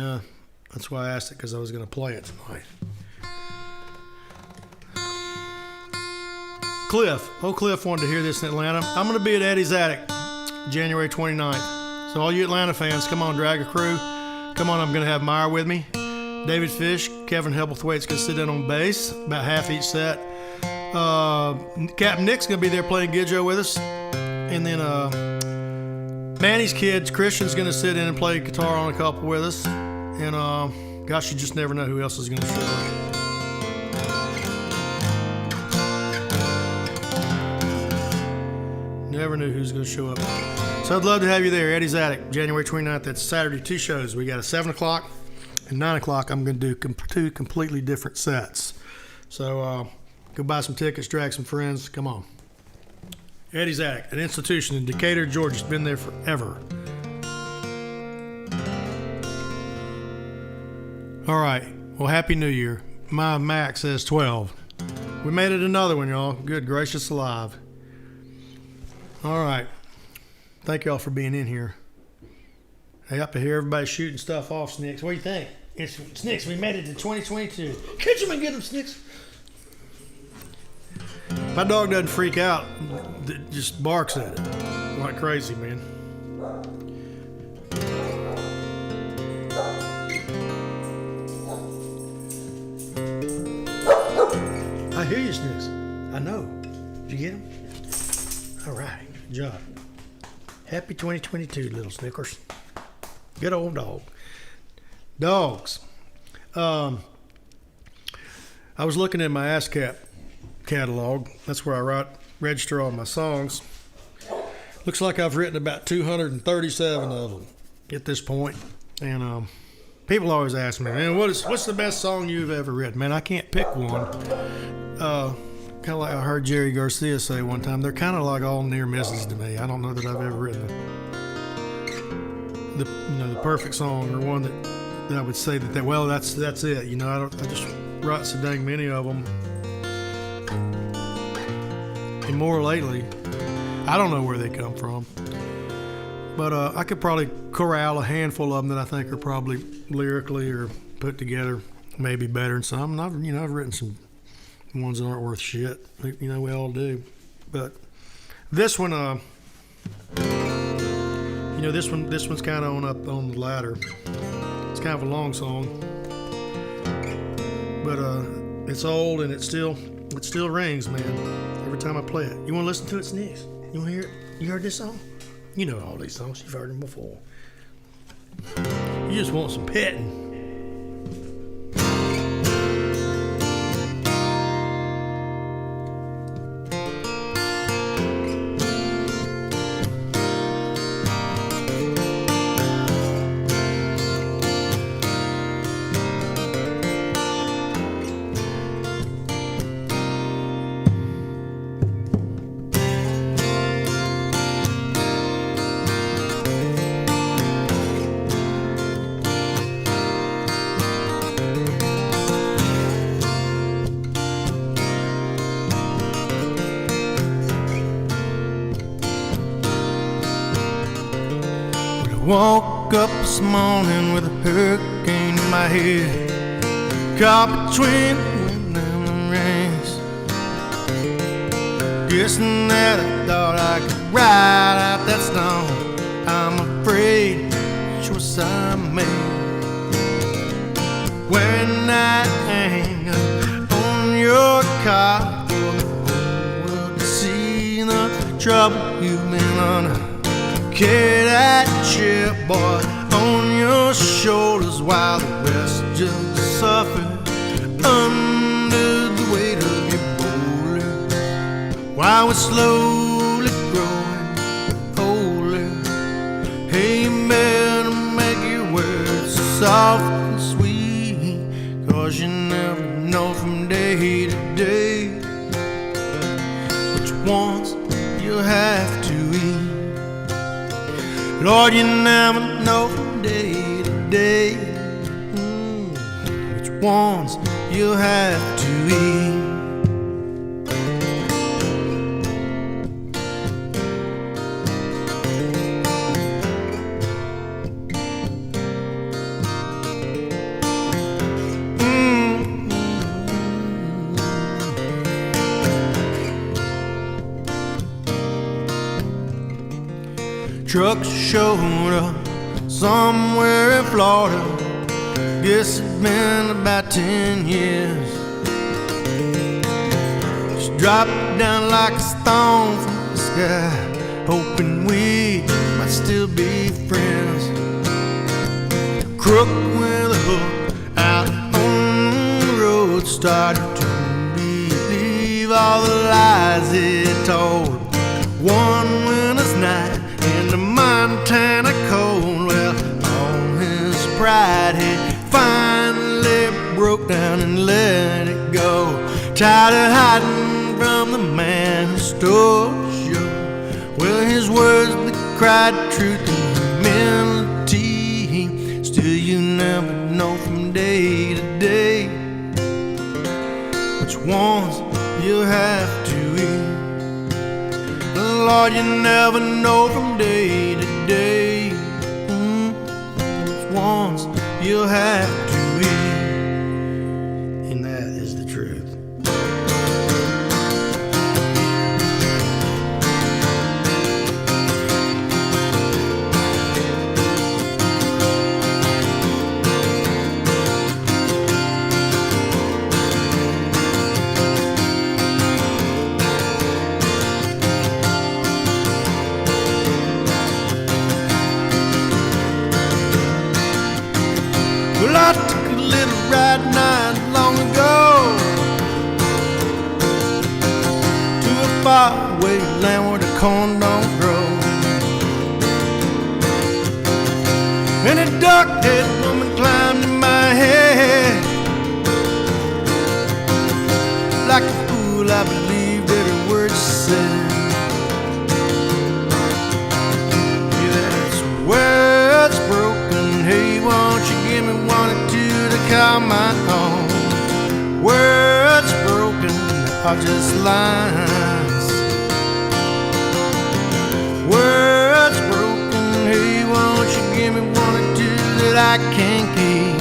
that's why I asked it, because I was going to play it tonight. Cliff wanted to hear this in Atlanta. I'm going to be at Eddie's Attic January 29th. So all you Atlanta fans, come on, drag a crew. Come on, I'm going to have Meyer with me. David Fish, Kevin Hebblethwaite's going to sit in on bass, about half each set. Captain Nick's going to be there playing Gidjo with us. And then Manny's kids, Christian's going to sit in and play guitar on a couple with us. And gosh, you just never know who else is going to show up. Never knew who's going to show up. So I'd love to have you there. Eddie's Attic, January 29th. That's Saturday, 2 shows. We got a 7 o'clock and 9 o'clock. I'm going to do 2 completely different sets. So go buy some tickets, drag some friends. Come on. Eddie's Attic, an institution in Decatur, Georgia. It's been there forever. All right. Well, Happy New Year. My Mac says 12. We made it another one, y'all. Good gracious alive. All right. Thank y'all for being in here. Hey, up to here, everybody shooting stuff off, Snicks. What do you think? It's Snicks, we made it to 2022. Catch them and get them, Snicks. My dog doesn't freak out. It just barks at it like crazy, man. I hear you, Snicks. I know. Did you get him? All right. Good job. Happy 2022, little Snickers. Good old dog. Dogs. I was looking at my ASCAP catalog. That's where I register all my songs. Looks like I've written about 237 of them at this point. And people always ask me, man, what's the best song you've ever written? Man, I can't pick one. Kind of like I heard Jerry Garcia say one time, they're kind of like all near misses to me. I don't know that I've ever written the perfect song or one that I would say that well, that's it. You know, I just write so dang many of them. And more lately, I don't know where they come from, but I could probably corral a handful of them that I think are probably lyrically or put together maybe better than some. And I've written some ones that aren't worth shit. You know, we all do. But this one, this one's kind of up on the ladder. It's kind of a long song, but it's old and it still rings, man. Every time I play it. You want to listen to it, Sneeze? You want to hear it? You heard this song? You know all these songs. You've heard them before. You just want some petting. Woke up this morning with a hurricane in my head, caught between the wind and the rains, guessing that I thought I could ride out that storm. I'm afraid the choice I made, when I hang up on your car for the whole world to see the trouble you've been under. carry that chair, boy, on your shoulders while the rest just suffer under the weight of your boulder. While we're slowly growing older, hey, you better make your words soft and sweet, 'cause you never know from day to day which ones you'll have to eat. Lord, you never know from day to day which ones you'll have to eat. Trucks showed up somewhere in Florida. Guess it's been about 10 years. Just dropped down like a stone from the sky, hoping we might still be friends. Crook with a hook out on the road, started to believe all the lies he told. One winter's night in the Montana cold, well, all his pride he finally broke down and let it go. Tired of hiding from the man who stole the show. Well, his words that cried truth and humility. Still, you never know from day to day which ones you'll have to eat. Lord, you never know from day to day which ones you'll have to eat. And that is the truth. Well, I took a little ride not long ago to a faraway land where the corn don't grow. And a dark-haired woman climbed in my head. Like a fool, I believed every word she said. Yeah, that's where it's broken. Hey, won't you give me one or two to call my own? Words broken are just lines. Words broken, hey, won't you give me one or two that I can't keep?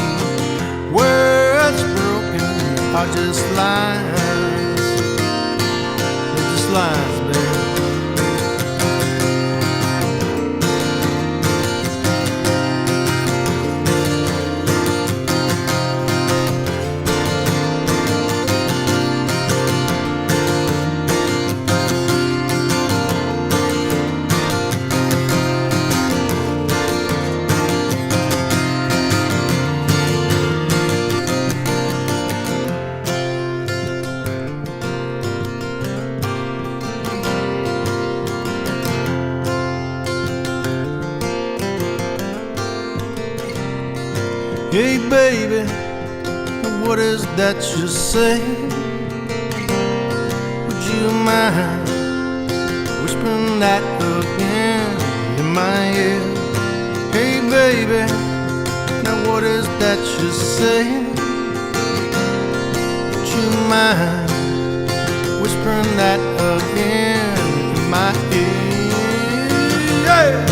Words broken are just lines. They're just lines, baby. Hey baby, what is that you say? Would you mind whispering that again in my ear? Hey baby, now what is that you say? Would you mind whispering that again in my ear? Yeah.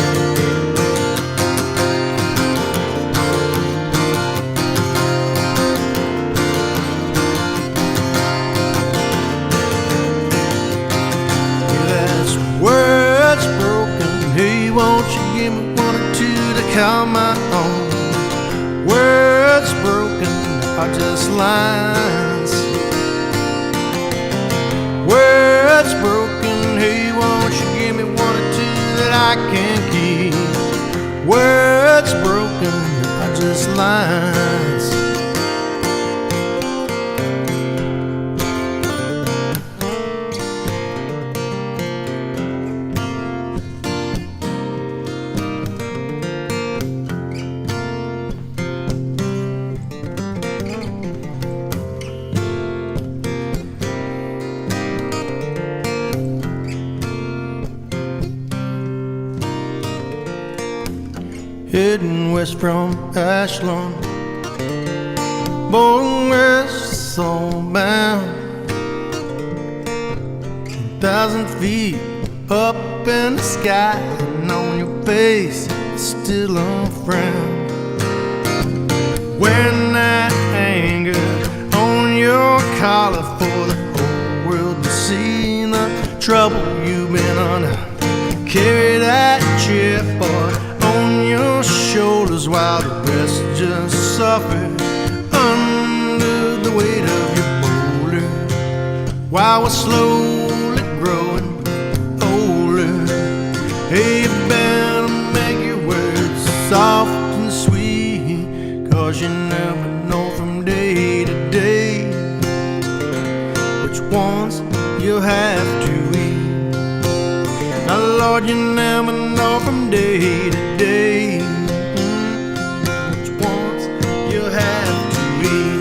Words broken, hey, won't you give me one or two to call my own? Words broken are just lines. Words broken, hey, won't you give me one or two that I can keep? Words broken are just lines. Heading west from Ashland, born west soulbound. 1,000 feet up in the sky, and on your face is still a frown. Wearing that anger on your collar for the whole world to see the trouble you've been under. Carry that chip on your shoulders while the rest just suffer under the weight of your boulder. While we're slowly growing older, hey, you better make your words soft and sweet, 'cause you never know from day to day which ones you'll have to eat. Now, Lord, you never know from day to day which ones you'll have to eat.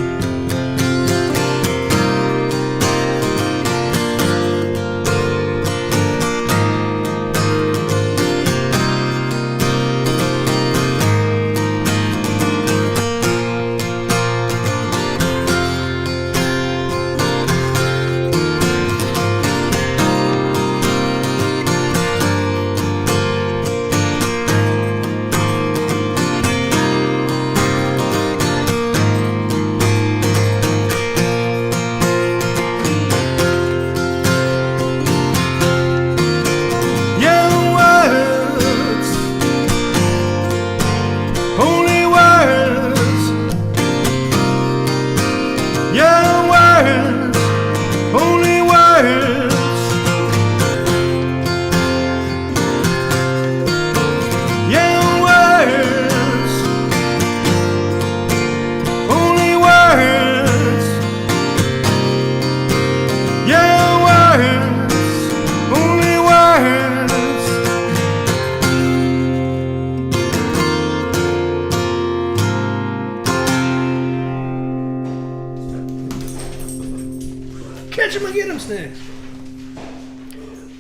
Catch him and get him, Snicks.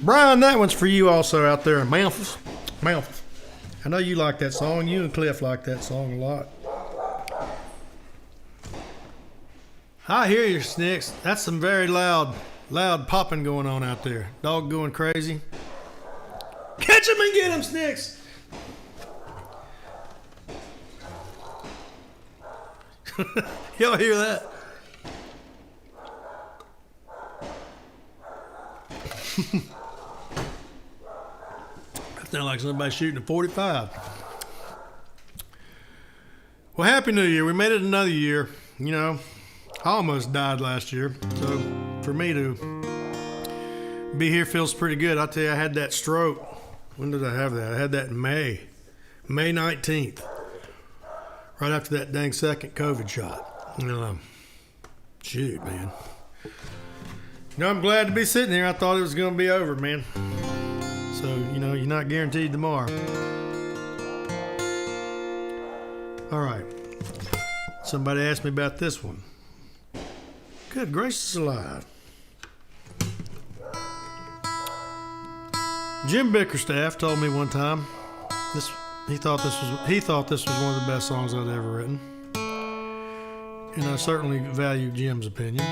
Brian, that one's for you also out there in Memphis. Memphis. I know you like that song. You and Cliff like that song a lot. I hear you, Snicks. That's some very loud popping going on out there. Dog going crazy. Catch him and get him, Snicks. Y'all hear that? That sounds like somebody shooting a 45. Well, Happy New Year. We made it another year. You know, I almost died last year. So for me to be here feels pretty good. I'll tell you, I had that stroke. When did I have that? I had that in May 19th. Right after that dang second COVID shot. Shoot, man. You know, I'm glad to be sitting here. I thought it was going to be over, man. So, you know, you're not guaranteed tomorrow. All right. Somebody asked me about this one. Good gracious alive. Jim Bickerstaff told me one time he thought this was one of the best songs I'd ever written. And I certainly value Jim's opinion.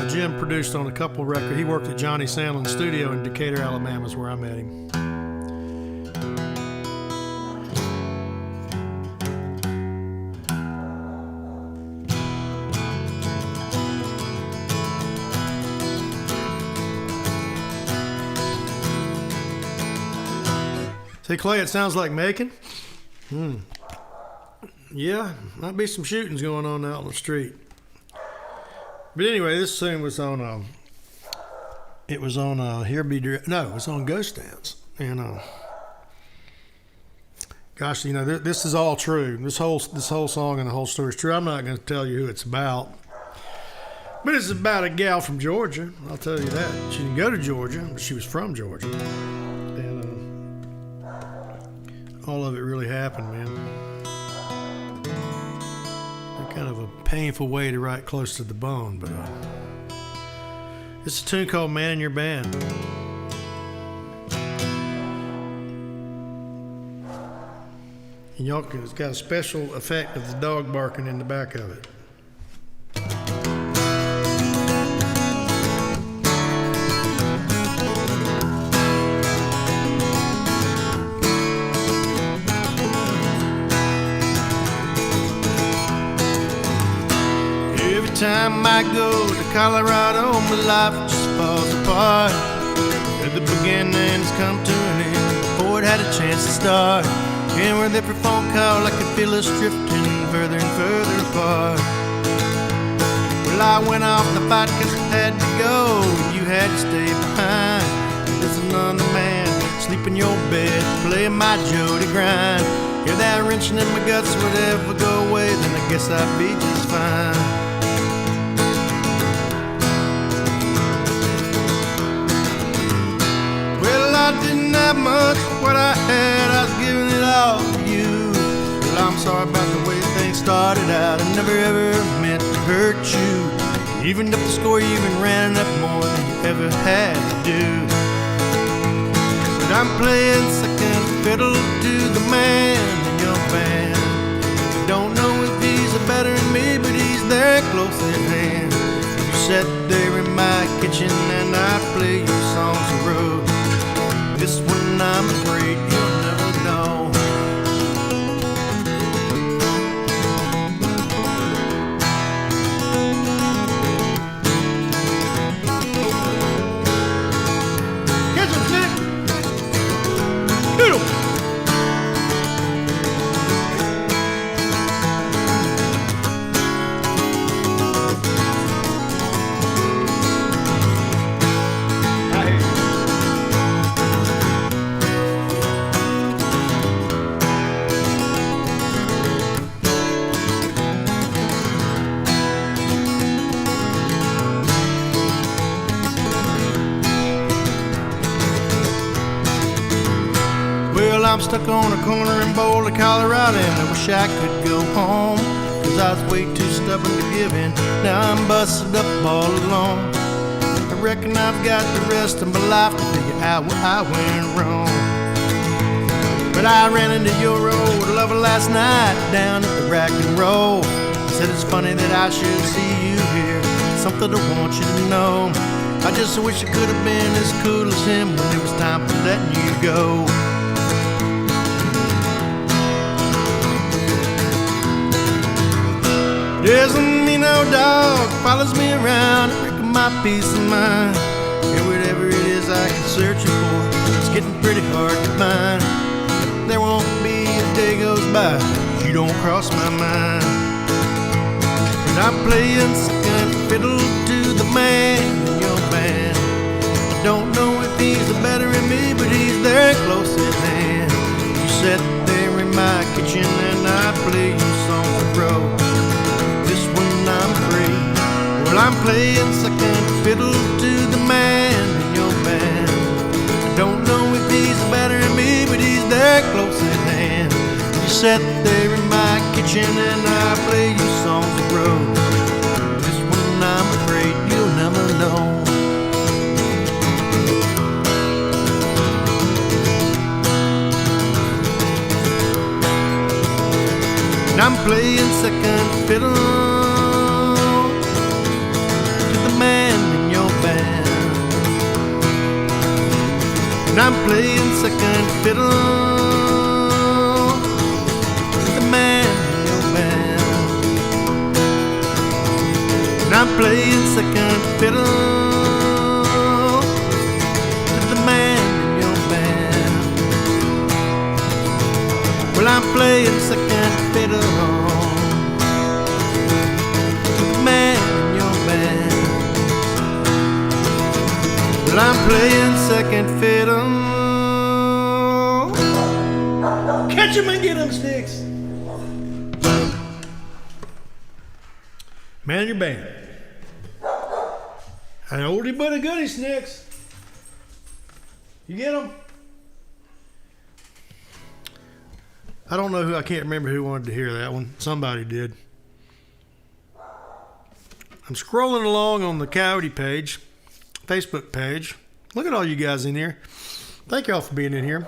Jim produced on a couple records. He worked at Johnny Sandlin's studio in Decatur, Alabama, is where I met him. Say, Clay, it sounds like making. Yeah, might be some shootings going on out on the street. But anyway, this thing was on. It was on Here Be It was on Ghost Dance, and Gosh, you know, this is all true. This whole song and the whole story is true. I'm not going to tell you who it's about, but it's about a gal from Georgia. I'll tell you that. She didn't go to Georgia, but she was from Georgia, and all of it really happened, man. Kind of a painful way to write close to the bone, but it's a tune called "Man in Your Band." And y'all, it's got a special effect of the dog barking in the back of it. Every time I go to Colorado, my life just falls apart. At the beginning, it's come to an end before it had a chance to start. And with every phone call, I could feel us drifting further and further apart. Well, I went off the fight 'cause I had to go, and you had to stay behind. Listen, another man, sleep in your bed, playing my Jody grind. If that wrenching in my guts would ever go away, then I guess I'd be just fine. I didn't have much, what I had, I was giving it all to you. Well, I'm sorry about the way things started out. I never ever meant to hurt you. Even up the score, you even ran up more than you ever had to do. But I'm playing second fiddle to the man in your band. Don't know if he's a better than me, but he's there close at hand. You sat there in my kitchen and I play your songs and wrote. This one I'm afraid you'll never know. Catch him, Nick! Hit him! I'm stuck on a corner in Boulder, Colorado, and I wish I could go home, 'cause I was way too stubborn to give in. Now I'm busted up all alone. I reckon I've got the rest of my life to figure out where I went wrong. But I ran into your old lover last night down at the Rack and Roll. Said it's funny that I should see you here, something I want you to know. I just wish I could have been as cool as him when it was time for letting you go. Doesn't mean no dog follows me around, breaking my peace of mind. And whatever it is I can search for, it's getting pretty hard to find. There won't be a day goes by you don't cross my mind. And I'm playing second fiddle to the man in your band. I don't know if he's a better than me, but he's there close at hand. You sat there in my kitchen and I play you songs of road. I'm free. Well, I'm playing second fiddle to the man in your band. I don't know if he's better than me, but he's there close at hand. You sat there in my kitchen and I play you songs of road. This one I'm afraid you'll never know. And I'm playing second fiddle and I'm playing second fiddle to the man in your band. And I'm playing second fiddle to the man in your band. Well, I'm playing second fiddle to the man in your band. Well, I'm playing second fiddle. Catch him and get him, Sticks. Man your band. An oldie but a goodie, Snicks. You get him? I don't know who, I can't remember who wanted to hear that one. Somebody did. I'm scrolling along on the Coyote page, Facebook page. Look at all you guys in here. Thank y'all for being in here.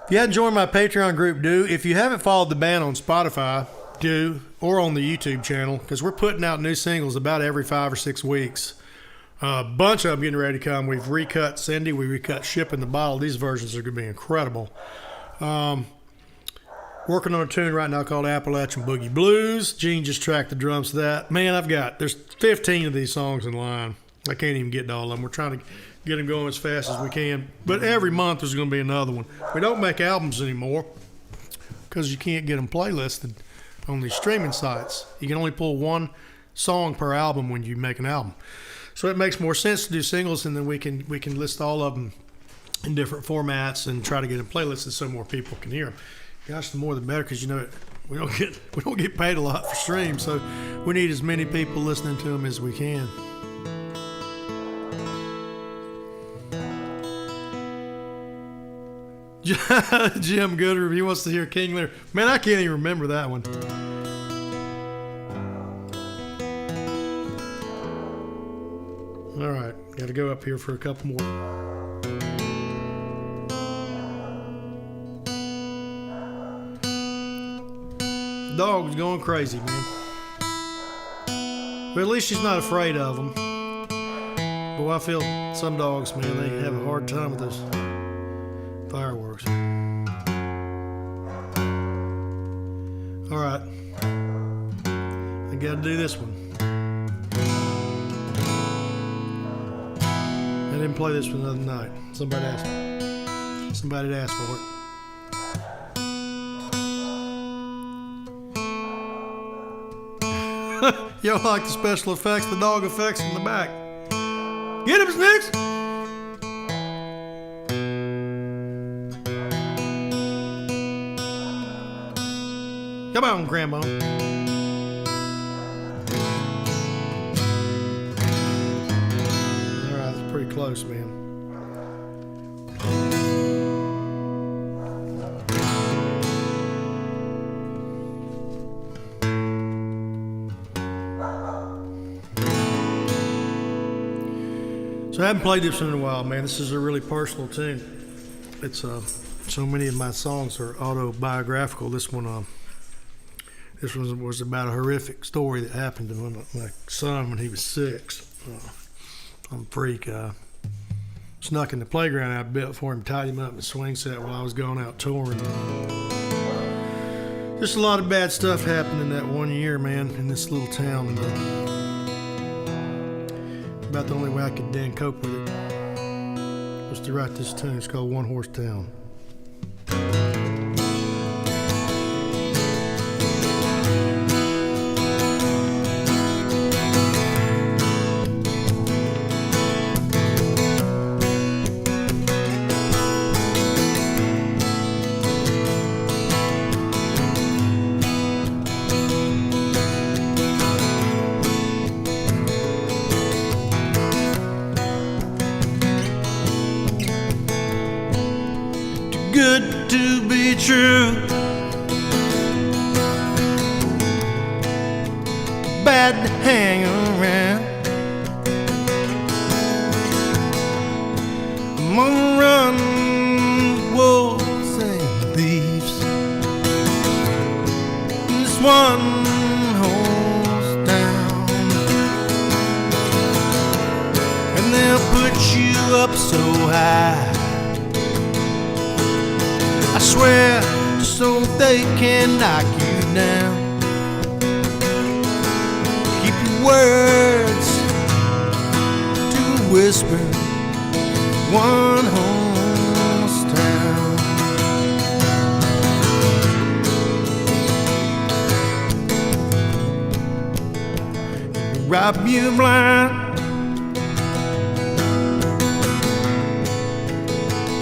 If you hadn't joined my Patreon group, do. If you haven't followed the band on Spotify, do. Or on the YouTube channel, because we're putting out new singles about every 5 or 6 weeks. A bunch of them getting ready to come. We've recut Cindy. We recut Ship in the Bottle. These versions are going to be incredible. Working on a tune right now called Appalachian Boogie Blues. Gene just tracked the drums to that. Man, there's 15 of these songs in line. I can't even get to all of them. We're trying to get them going as fast as we can. But every month there's going to be another one. We don't make albums anymore because you can't get them playlisted on these streaming sites. You can only pull one song per album when you make an album. So it makes more sense to do singles, and then we can list all of them in different formats and try to get them playlisted so more people can hear them. Gosh, the more the better, because we don't get paid a lot for streams, so we need as many people listening to them as we can. Jim Gooder, he wants to hear King Lear. Man, I can't even remember that one. All right, got to go up here for a couple more. Dog's going crazy, man. But at least she's not afraid of them. Boy, I feel some dogs, man, they have a hard time with those fireworks. All right, I got to do this one. I didn't play this one the other night. Somebody asked for it. Y'all like the special effects, the dog effects in the back. Get him, Snicks! Come on, Grandma. All right, that's pretty close, man. So I haven't played this in a while, man. This is a really personal tune. It's so many of my songs are autobiographical. This one was about a horrific story that happened to my son when he was 6. Some freak snuck in the playground I built for him, tied him up in a swing set while I was going out touring. Just a lot of bad stuff happened in that 1 year, man, in this little town. About the only way I could then cope with it was to write this tune. It's called One Horse Town. Good to be true, bad to hang around. I'm gonna run wolves and thieves. This one horse down, and they'll put you up so high, I swear, so they can knock you down. Keep your words to a whisper. One horse town. Rob you blind,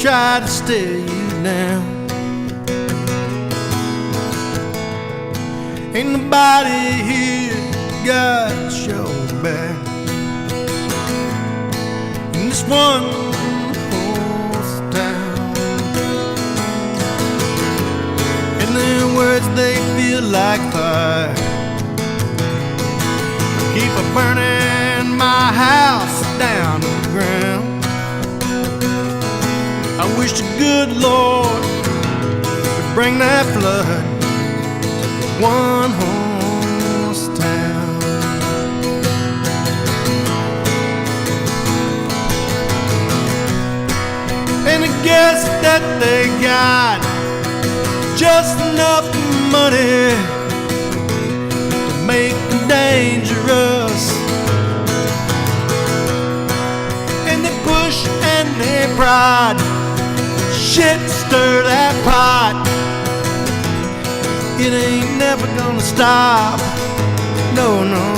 try to stare you down. Ain't nobody here got your back. In this one horse town, and their words they feel like fire. Keep a burning my house down to the ground. I wish the good Lord would bring that flood to one horse town. And I guess that they got just enough money to make them dangerous. And they push and they pride, shit stir that pot. It ain't never gonna stop, no, no.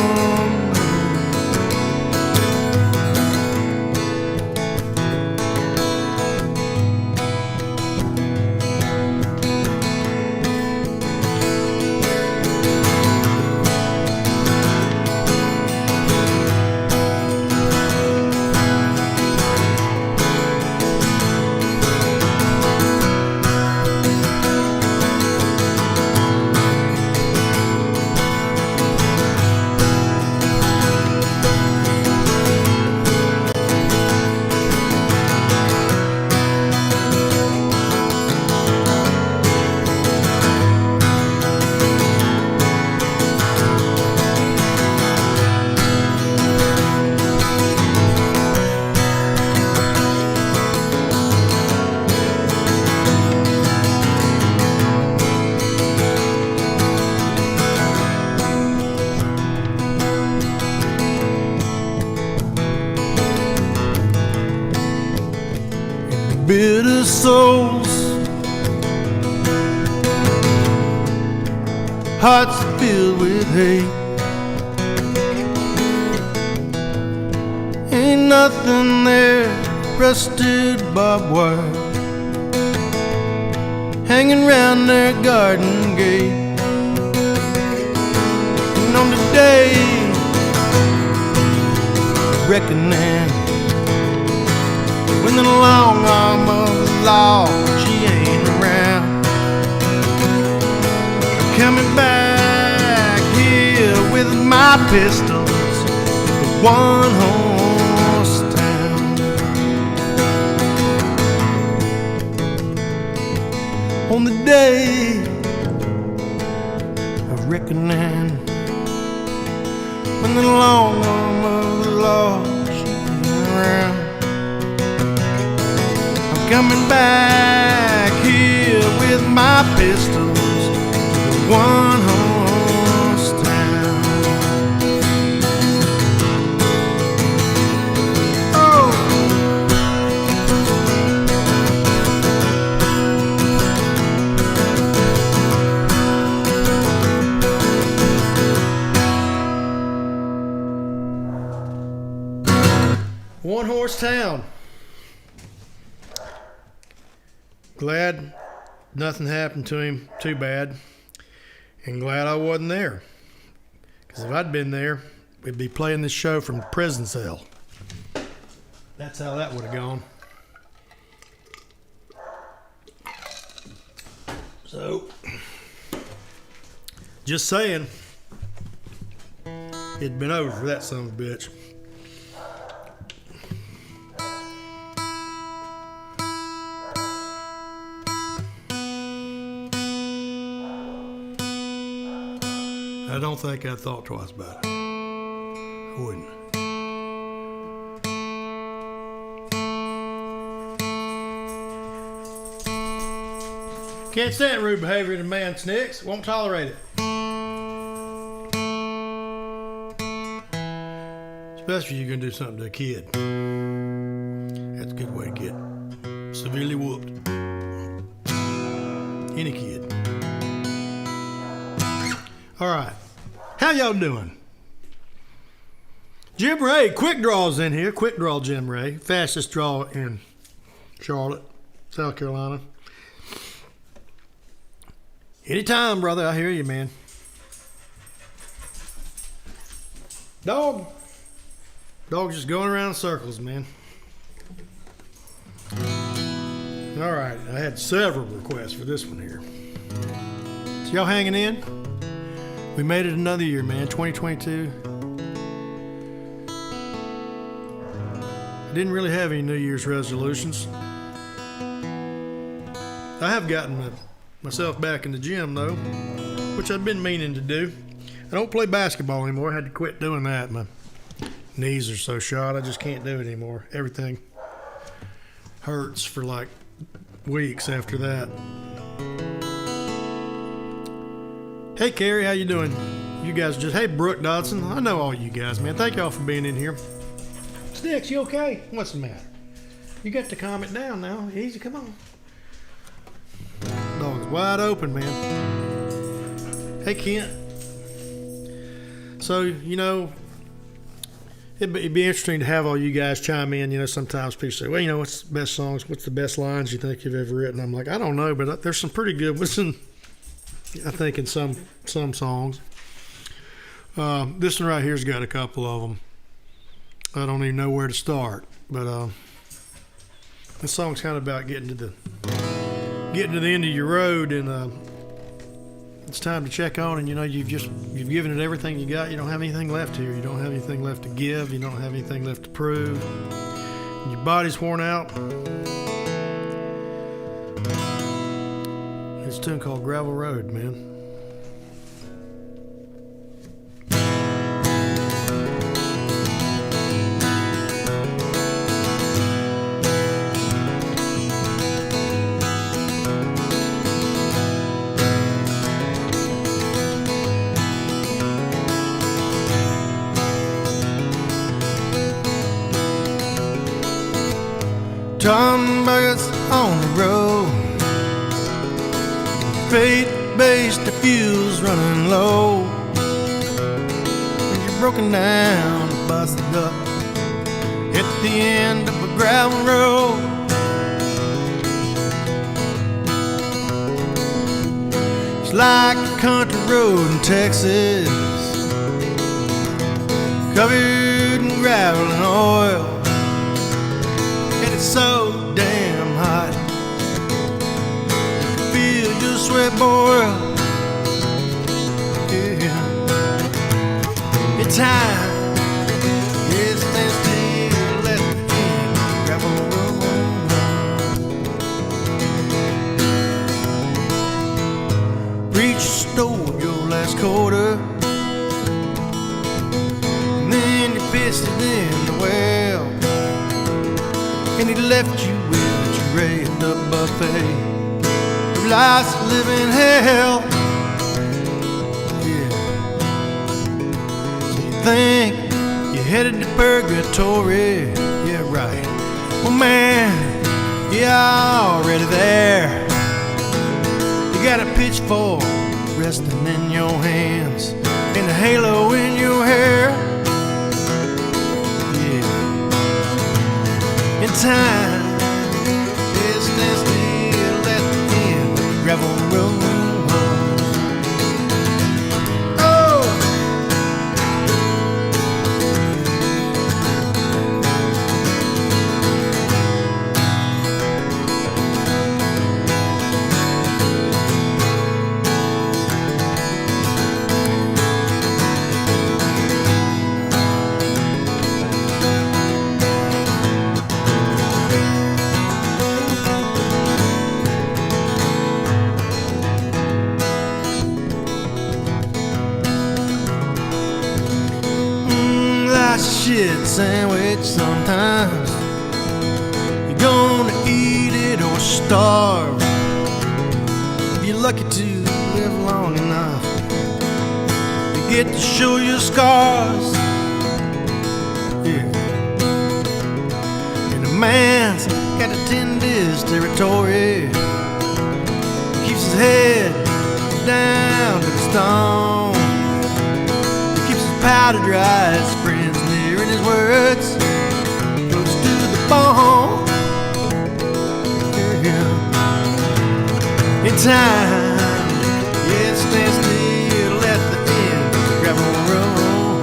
Bitter souls, hearts filled with hate. Ain't nothing there, rusted barbed wire hanging round their garden gate. And on the day of reckoning, when the long arm of the law, she ain't around, I'm coming back here with my pistols to one horse town. On the day of reckoning, when the long arm of the law, she ain't around, coming back here with my pistols to one horse town. Oh, One horse town. Glad nothing happened to him too bad, and glad I wasn't there. Because if I'd been there, we'd be playing this show from the prison cell. That's how that would have gone. So, just saying, it'd been over for that son of a bitch. I don't think I thought twice about it. I wouldn't. Can't stand rude behavior in a man, Snicks. Won't tolerate it. Especially if you're going to do something to a kid. That's a good way to get severely whooped. Any kid. All right. How y'all doing? Jim Ray, quick draws in here. Quick draw Jim Ray. Fastest draw in Charlotte, South Carolina. Anytime, brother. I hear you, man. Dog's just going around in circles, man. All right, I had several requests for this one here. So y'all hanging in? We made it another year, man, 2022. I didn't really have any New Year's resolutions. I have gotten myself back in the gym, though, which I've been meaning to do. I don't play basketball anymore. I had to quit doing that. My knees are so shot, I just can't do it anymore. Everything hurts for like weeks after that. Hey, Carrie, how you doing? You guys hey, Brooke Dodson. I know all you guys, man. Thank y'all for being in here. Sticks, you okay? What's the matter? You got to calm it down now. Easy, come on. Dog's wide open, man. Hey, Kent. So, you know, it'd be interesting to have all you guys chime in. You know, sometimes people say, well, you know, what's the best songs? What's the best lines you think you've ever written? I'm like, I don't know, but there's some pretty good ones, I think, in some songs. This one right here's got a couple of them. I don't even know where to start, but this song's kind of about getting to the end of your road, and it's time to check on. And you know, you've given it everything you got. You don't have anything left here. You don't have anything left to give. You don't have anything left to prove. And your body's worn out. It's a tune called Gravel Road, man. Turnbuckets on the road, faith-based diffuse running low. When you're broken down and busted up at the end of a gravel road, it's like a country road in Texas, covered in gravel and oil. It's so damn hot, you can feel your sweat boil. Yeah, it's time, yes, stand still at the end of the gravel road. Preacher stole your last quarter, and then you pissed it in the well. And he left you with your raised up buffet of life's living hell. Yeah. So you think you're headed to purgatory? Yeah, right. Well, man, you're already there. You got a pitchfork resting in your hands and a halo in your hair. In time, it stands still at the end of the gravel road. Oh! Shit sandwich sometimes. You're gonna eat it or starve. If you're lucky to live long enough, you get to show your scars. Yeah. And a man's got to tend his territory. He keeps his head down to the stone. He keeps his powder dry, his friends near in his words, close to the bone. Yeah. In time, yeah, it stands still at the end of the gravel road.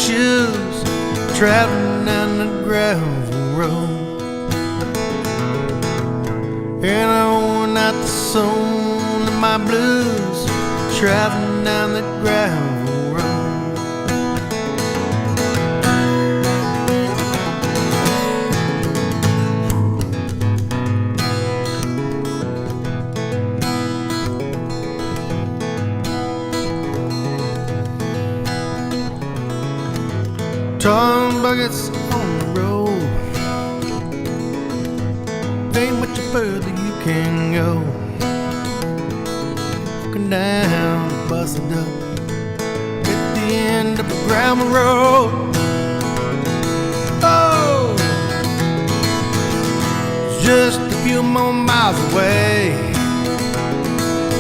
shoes, traveling down the gravel road. And I worn out the soul of my blues, traveling down the gravel road. Torn buckets on the road, ain't much further you can go. Looking down, busted up at the end of a gravel road. Oh, it's just a few more miles away.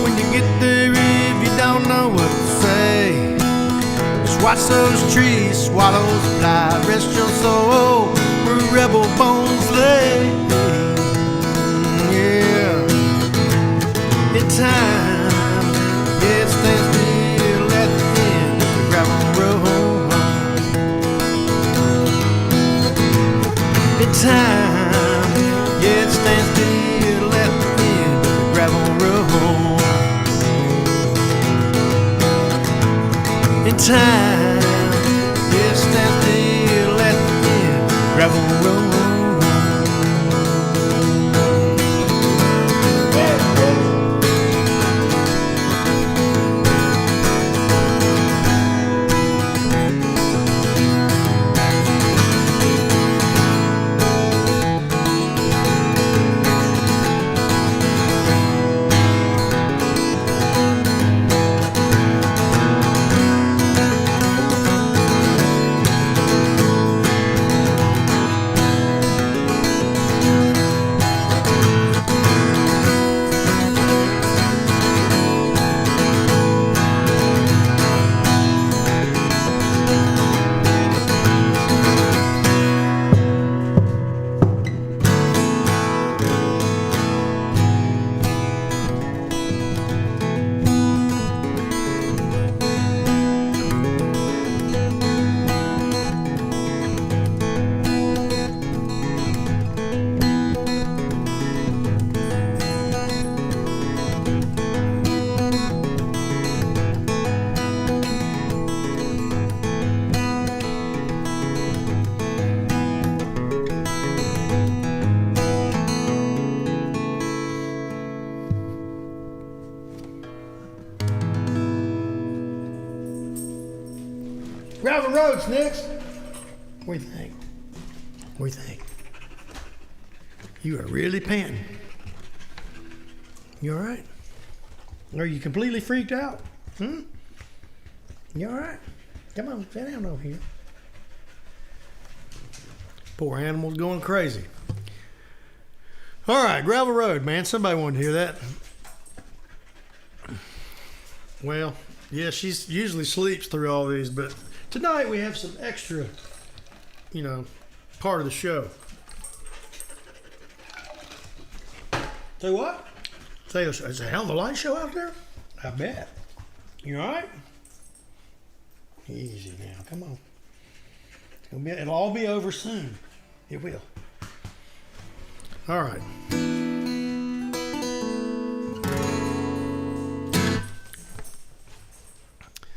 When you get there, if you don't know what to say, watch those trees, swallows fly, rest your soul where rebel bones lay. Yeah, in time, it stands still at the end of the gravel road. In time, it stands still at the end of the gravel road. In time, gravel road. Gravel roads next. What do you think? What do you think? You are really panting. You all right? Are you completely freaked out? You all right? Come on, sit down over here. Poor animal's going crazy. All right, gravel road, man. Somebody wanted to hear that. Well, yeah, she usually sleeps through all these, but tonight we have some extra, part of the show. Say what? Say, is a hell of a light show out there? I bet. You all right? Easy now, come on. It'll all be over soon. It will. All right.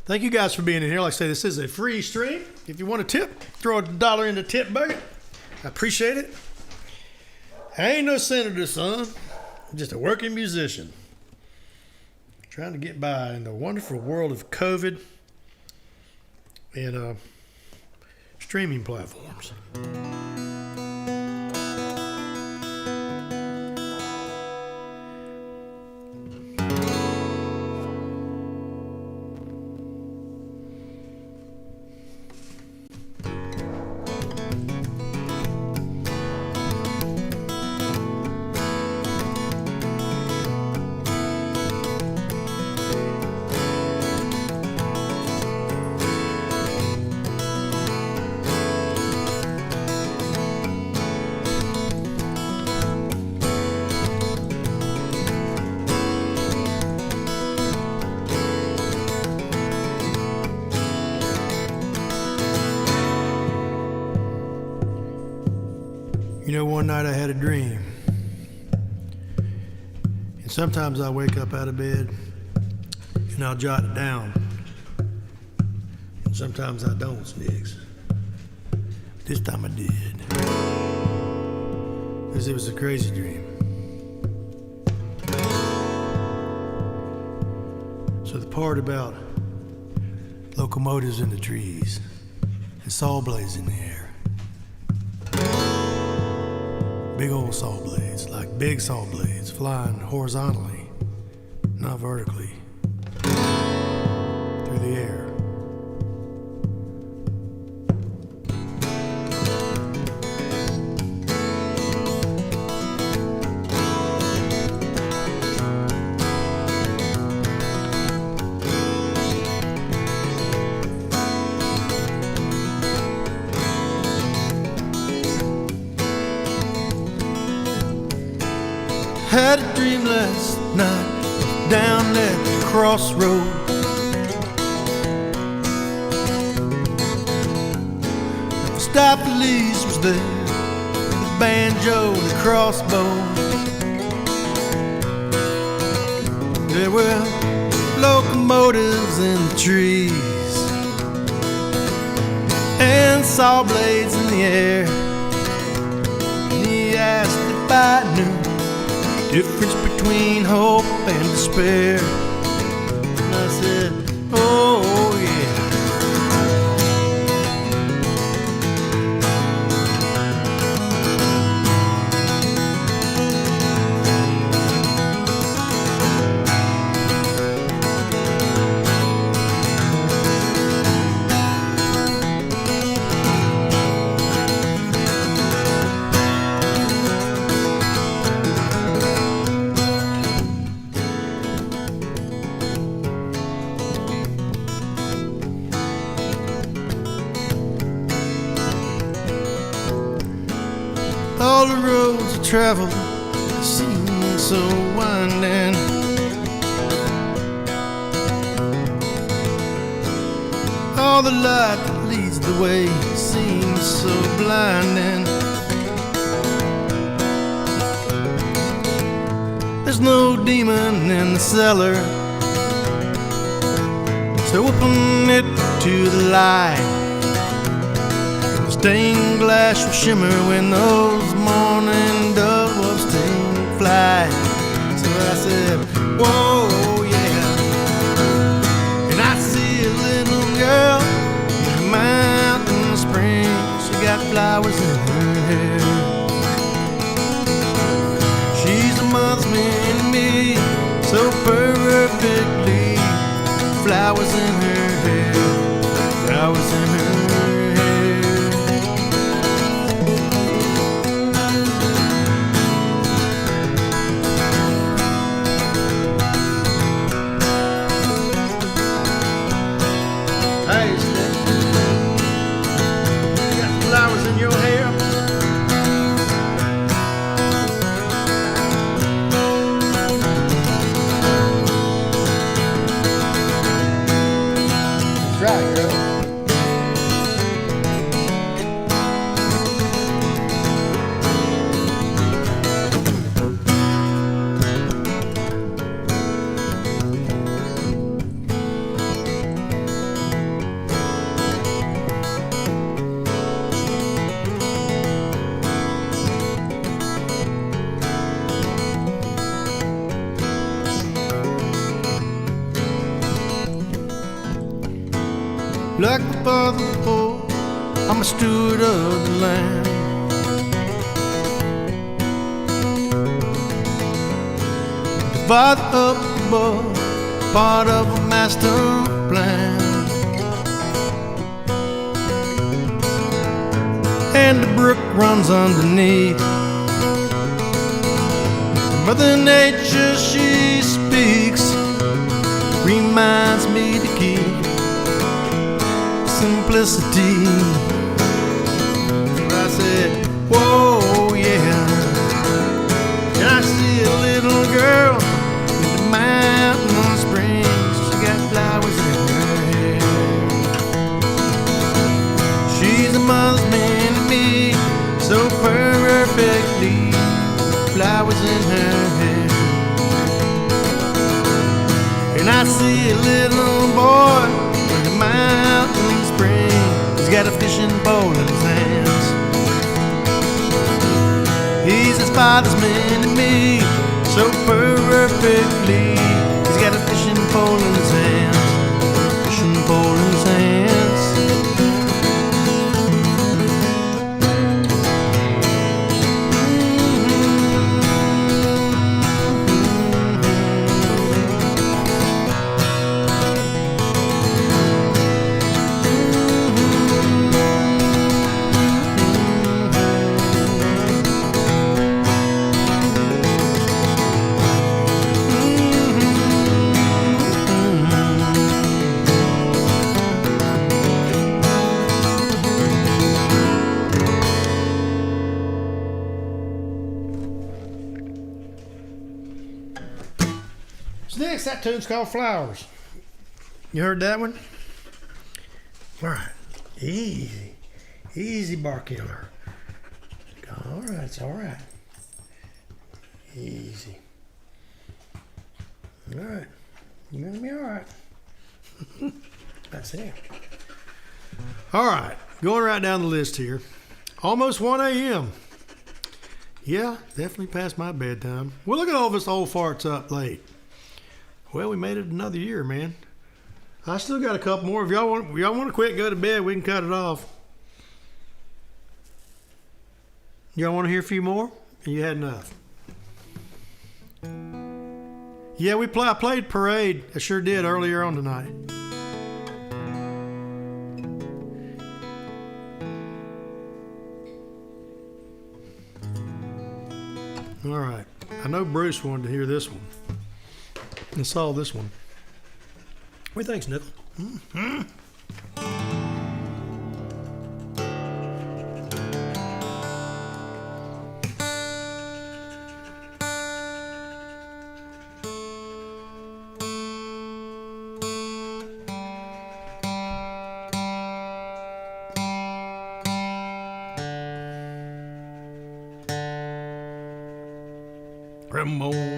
Thank you guys for being in here. Like I say, this is a free stream. If you want a tip, throw $1 in the tip bucket. I appreciate it. I ain't no senator, son. I'm just a working musician. Trying to get by in the wonderful world of COVID and streaming platforms. One night I had a dream. And sometimes I wake up out of bed and I'll jot it down. And sometimes I don't, Snicks. This time I did. Because it was a crazy dream. So the part about locomotives in the trees and saw blades in the air. Big old saw blades, like big saw blades, flying horizontally, not vertically, through the air. Had a dream last night down at the crossroad. The stop police was there with a banjo and a crossbow. There were locomotives in the trees and saw blades in the air. And he asked if I knew difference between hope and despair. And I said, oh yeah. All the roads I traveled seem so winding. All the light that leads the way seems so blinding. There's no demon in the cellar, so open it to the light. Stained glass will shimmer when those morning doves take flight. So I said, whoa, yeah. And I see a little girl in a mountain spring. She got flowers in her hair. She's a mother's man to me, so perfectly. Flowers in her hair, flowers in her hair. Like the father before, I'm a steward of the land. The father up above, part of a master plan. And the brook runs underneath. Mother Nature, she speaks, reminds me to keep simplicity. I said, whoa, yeah. And I see a little girl in the mountain springs. She got flowers in her hair. She's a mother's man to me, so perfectly, flowers in her hair. And I see a little boy in the mountain spring. He's got a fishing pole in his hands. He's his father's man to me, so perfectly. He's got a fishing pole in his hands, fishing pole in his hands. Next, that tune's called Flowers. You heard that one? All right. Easy. Easy, bar killer. All right, it's all right. Easy. All right. You're going to be all right. That's it. All right. Going right down the list here. Almost 1 a.m. Yeah, definitely past my bedtime. Well, look at all this old farts up late. Well, we made it another year, man. I still got a couple more. If y'all want to quit and go to bed, we can cut it off. Y'all want to hear a few more? You had enough. Yeah, I played Parade. I sure did earlier on tonight. All right. I know Bruce wanted to hear this one. I saw this one. What do you think, Sniffle? Mm-hmm. Ramon.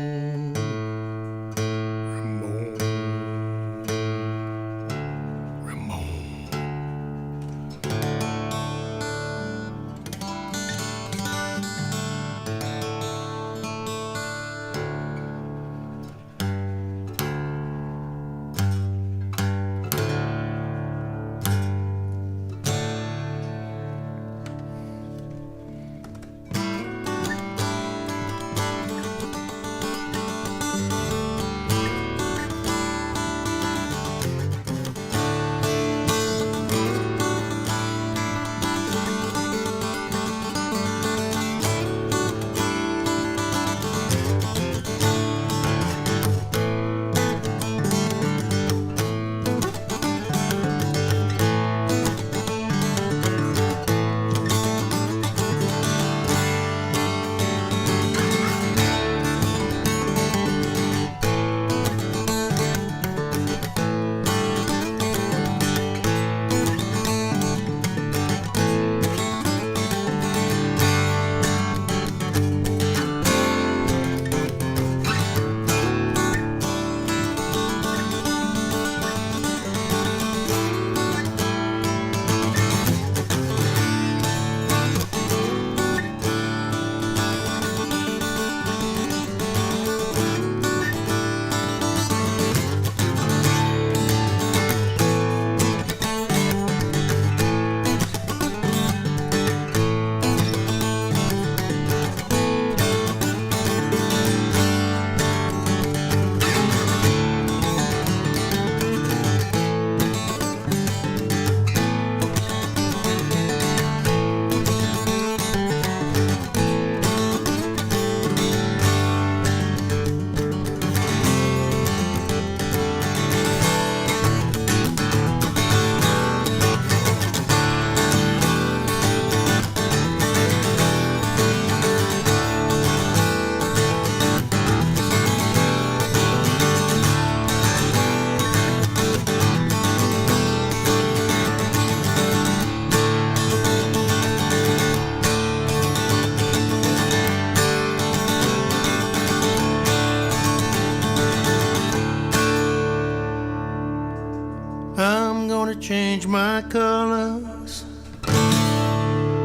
my colors.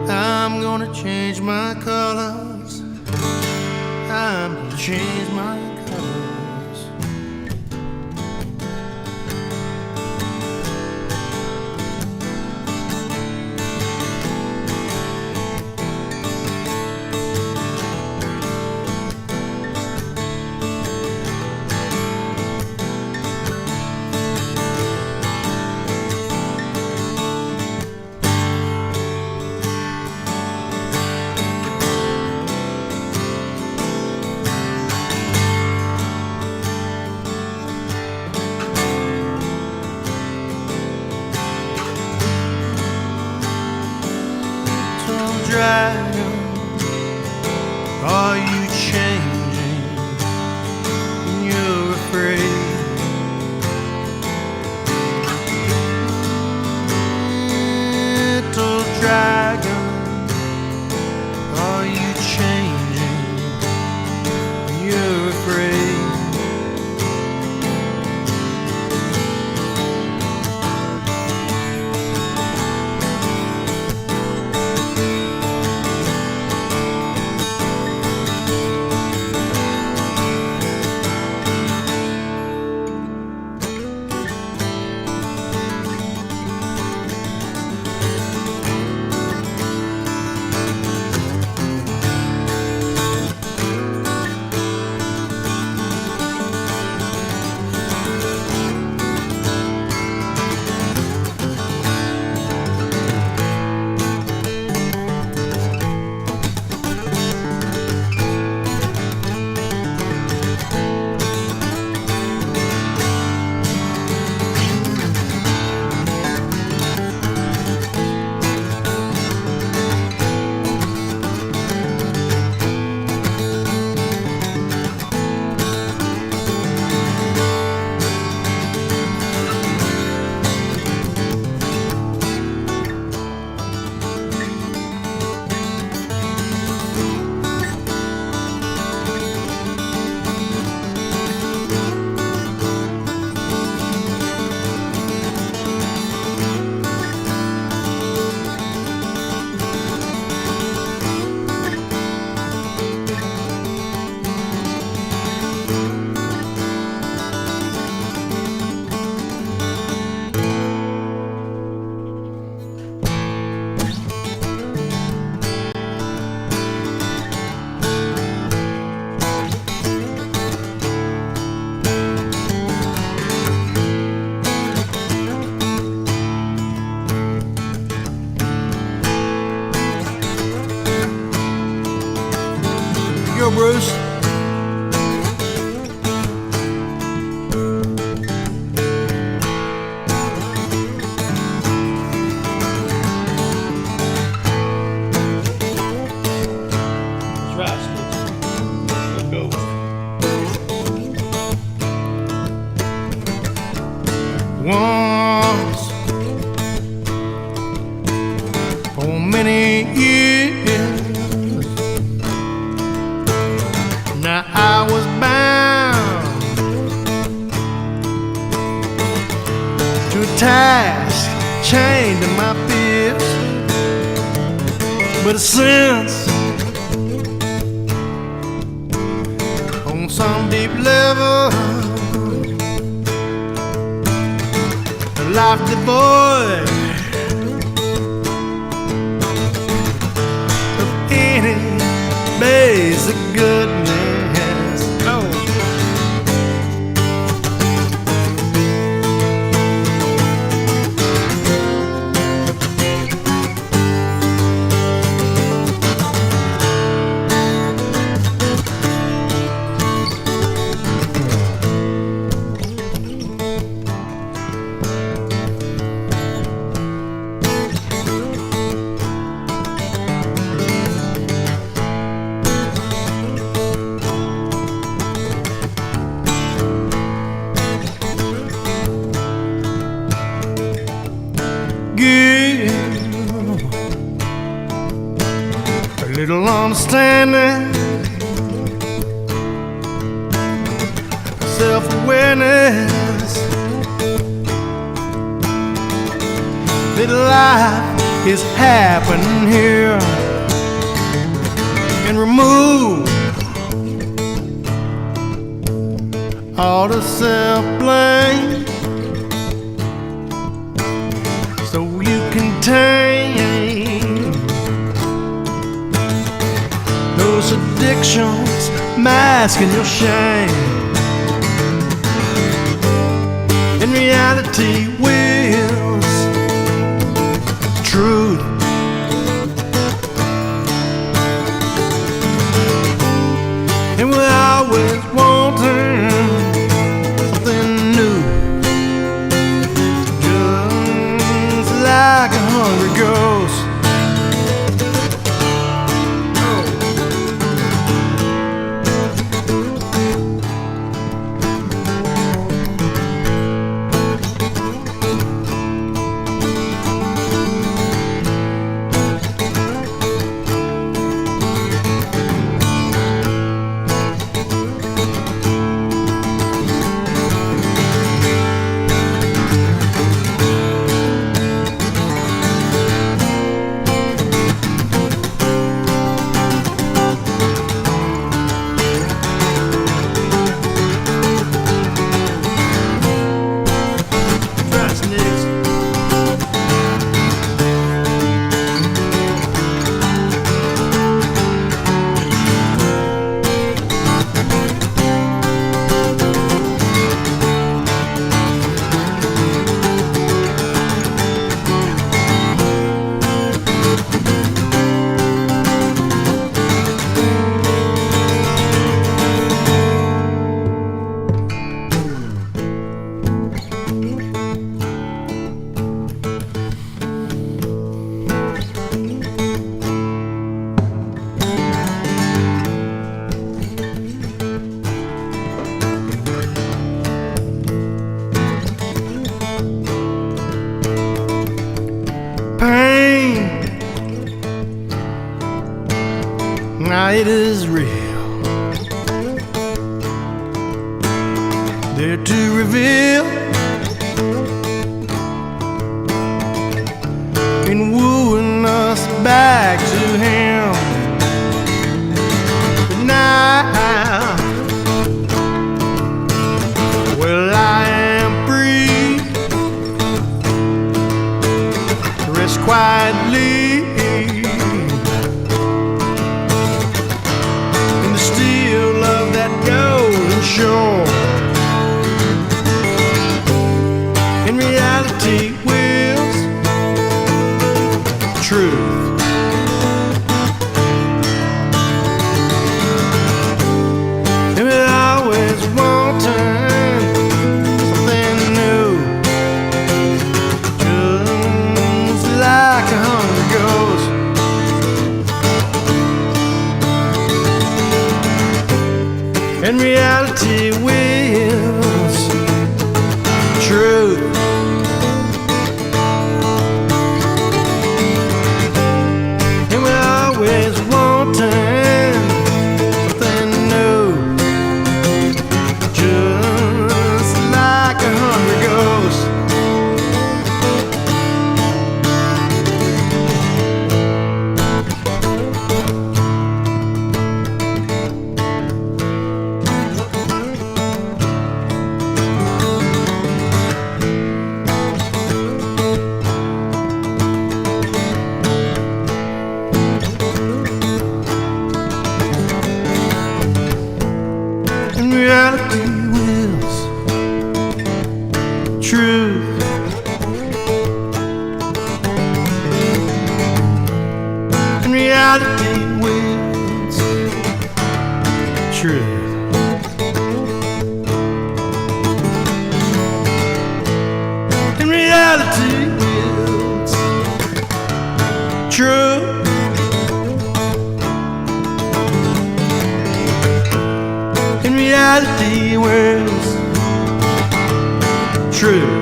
I'm gonna change my colors. I'm gonna change my colors. Dragon, are you changing? You're afraid. Little dragon, are you changing? You're afraid. Go, Bruce. That's right, Smith. Let's go. Once, for many years, now I was bound to a task chained to my fears, but since on some deep level life devoid of any basic goodness. Oh. A little understanding, self-awareness, life is happening here, and remove all the self-blame so you can tame those addictions masking your shame. In reality wills truth. And we're always wanting something new, just like a hungry ghost. Now it is real, there to reveal in wooing us back to him. But now, well, I am free to rest quietly shore. In reality wills truth. And we're always wanting something new, just like a hungry ghost. And reality wills truth. And we're always wanting something new, just like a hungry ghost. Reality wills truth. And reality wills truth. And reality wills truth. In reality wills truth.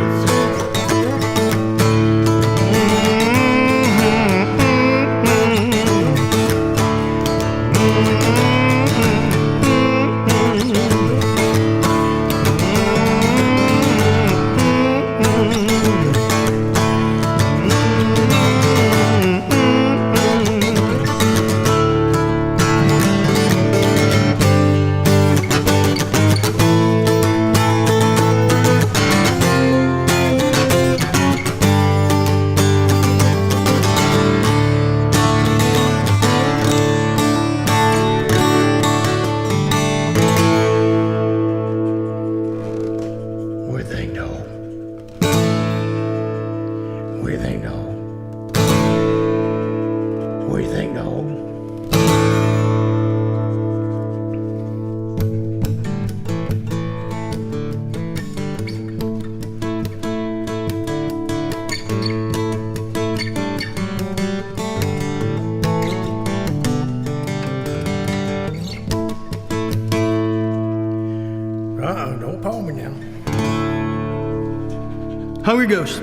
Hungry Ghost.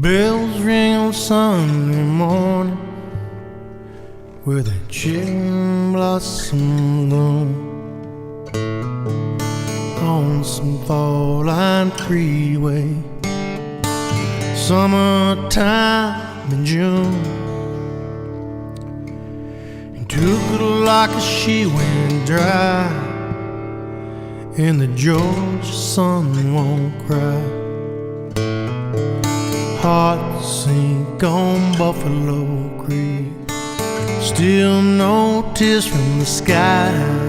Bells ring on Sunday morning where the cherry blossom bloom on some fall-line freeway, summertime in June. And took it like a she went dry, and the Georgia sun won't cry. Heart sink on Buffalo Creek, still no tears from the sky.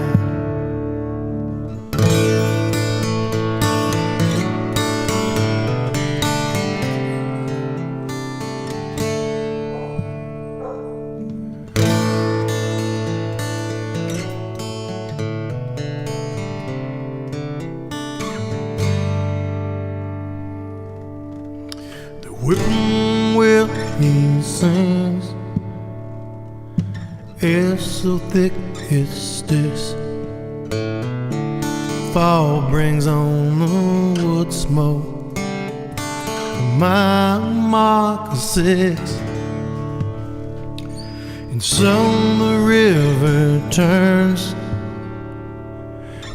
Whippoorwill he sings, air so thick it sticks. Fall brings on the wood smoke, my mark of 6. And so the river turns,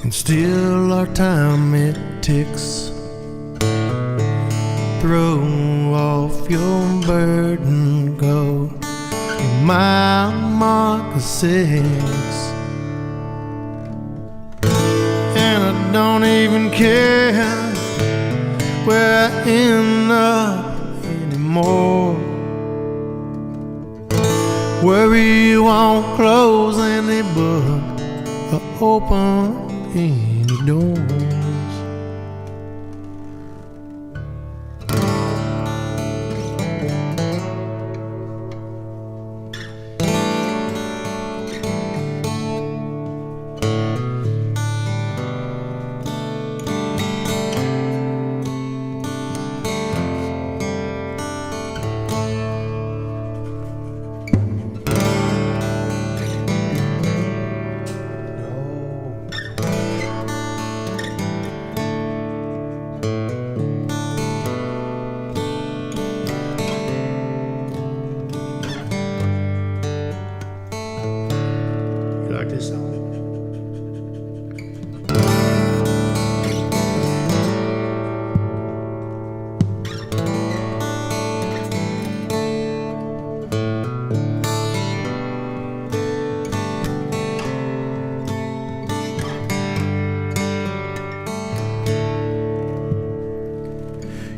and still our time it ticks. Throw off your burden, go in my mark of 6. And I don't even care where I end up anymore. Worry won't close any book or open any doors. You like this song?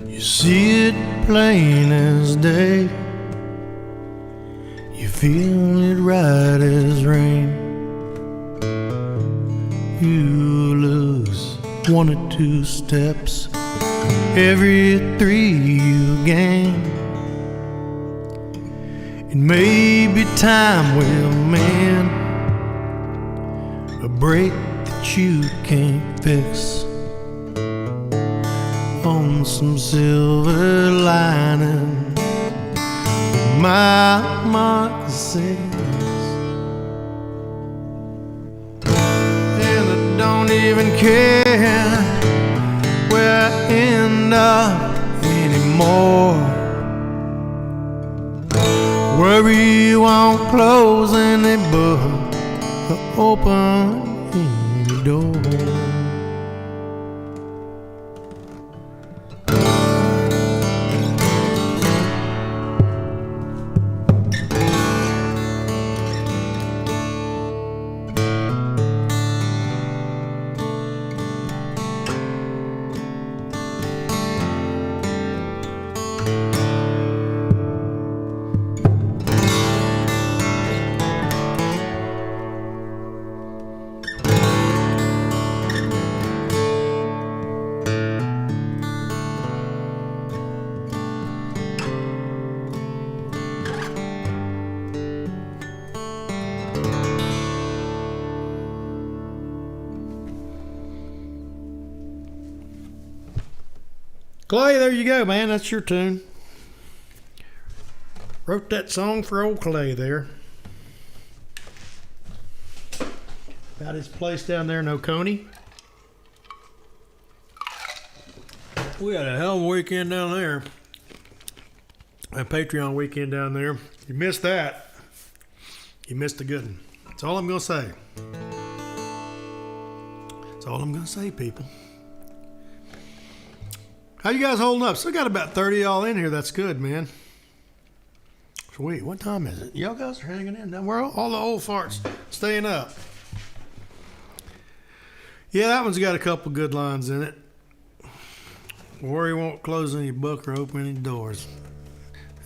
You see it plain as day, you feel it right as rain. You 1 or 2 steps every 3 you gain. And maybe time will mend a break that you can't fix on some silver lining my moccasins. And I don't even care where I end up anymore. Worry won't close any book or open any door. Clay, there you go, man. That's your tune. Wrote that song for old Clay there. About his place down there in Oconee. We had a hell of a weekend down there. A Patreon weekend down there. You missed that. You missed a good one. That's all I'm going to say. That's all I'm going to say, people. How you guys holding up? Still got about 30 y'all in here. That's good, man. Sweet. What time is it? Y'all guys are hanging in. Now, we're all the old farts staying up. Yeah, that one's got a couple good lines in it. Worry won't close any book or open any doors.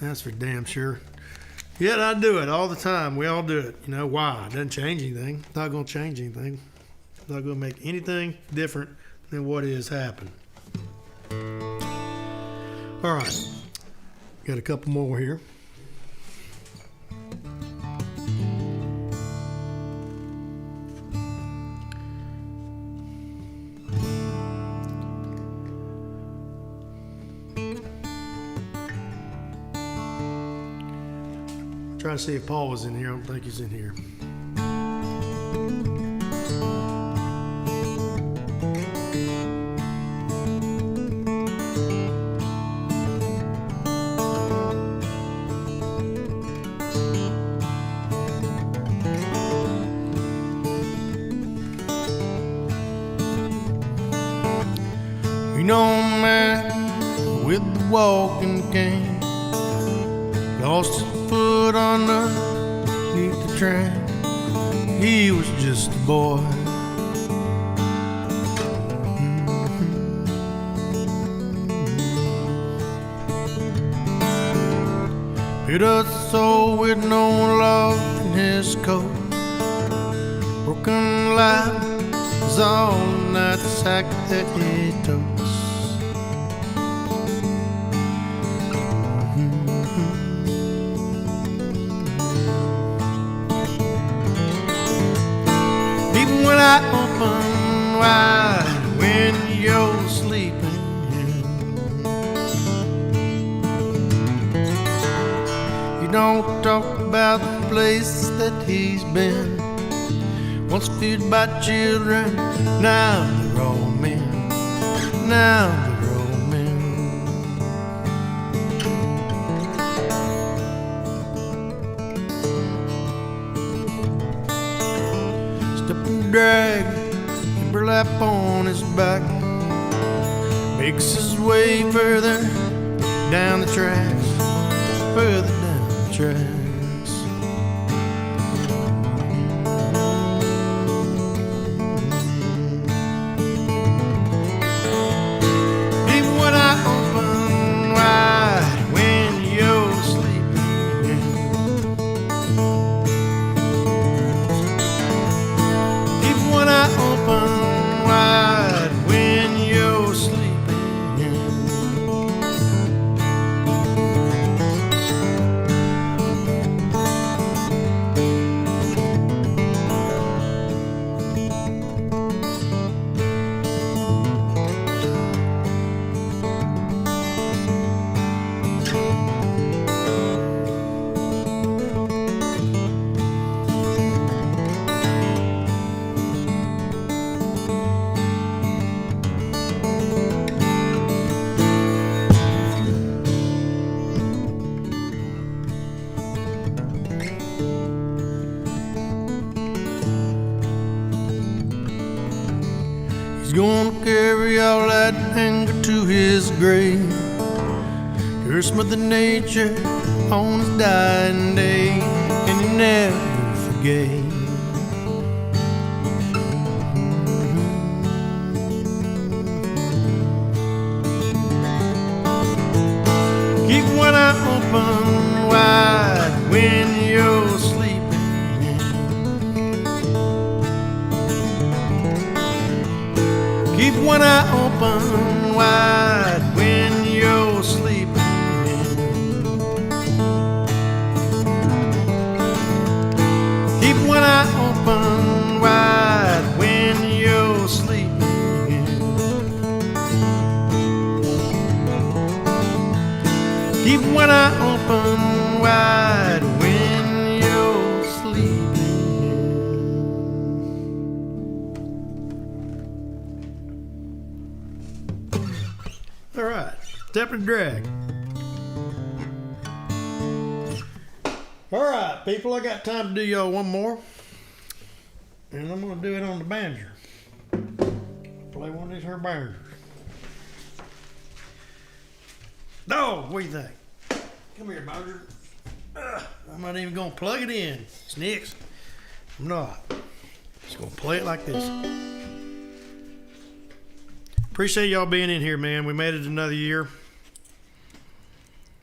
That's for damn sure. Yet I do it all the time. We all do it. You know why? It doesn't change anything. It's not going to change anything. It's not going to make anything different than what is happening. All right, got a couple more here. Try to see if Paul was in here. I don't think he's in here. Man with the walking cane lost his foot underneath the train. He was just a boy. Bitter soul with no love in his coat. Broken life is all in that sack that he totes. When I open wide when you're sleeping, you don't talk about the place that he's been. Once feared by children, now they're all men. Now they're all men. Drag and burlap on his back, makes his way further down the tracks, further down the tracks. Even when I open wide when you're sleeping, even when I open wide when his grave. Curse Mother Nature on his dying day, and he never forgave. Keep one eye open wide when you're sleeping. Keep one eye open wide when you're sleeping. Keep one eye open wide when you're sleeping. Keep one eye open wide when you're sleeping. All right, step and drag. All right, people, I got time to do y'all one more. And I'm going to do it on the banjo. Play one of these here banjos. Dog, what do you think? Come here, banjo. I'm not even going to plug it in. Snicks. I'm not. Just going to play it like this. Appreciate y'all being in here, man. We made it another year.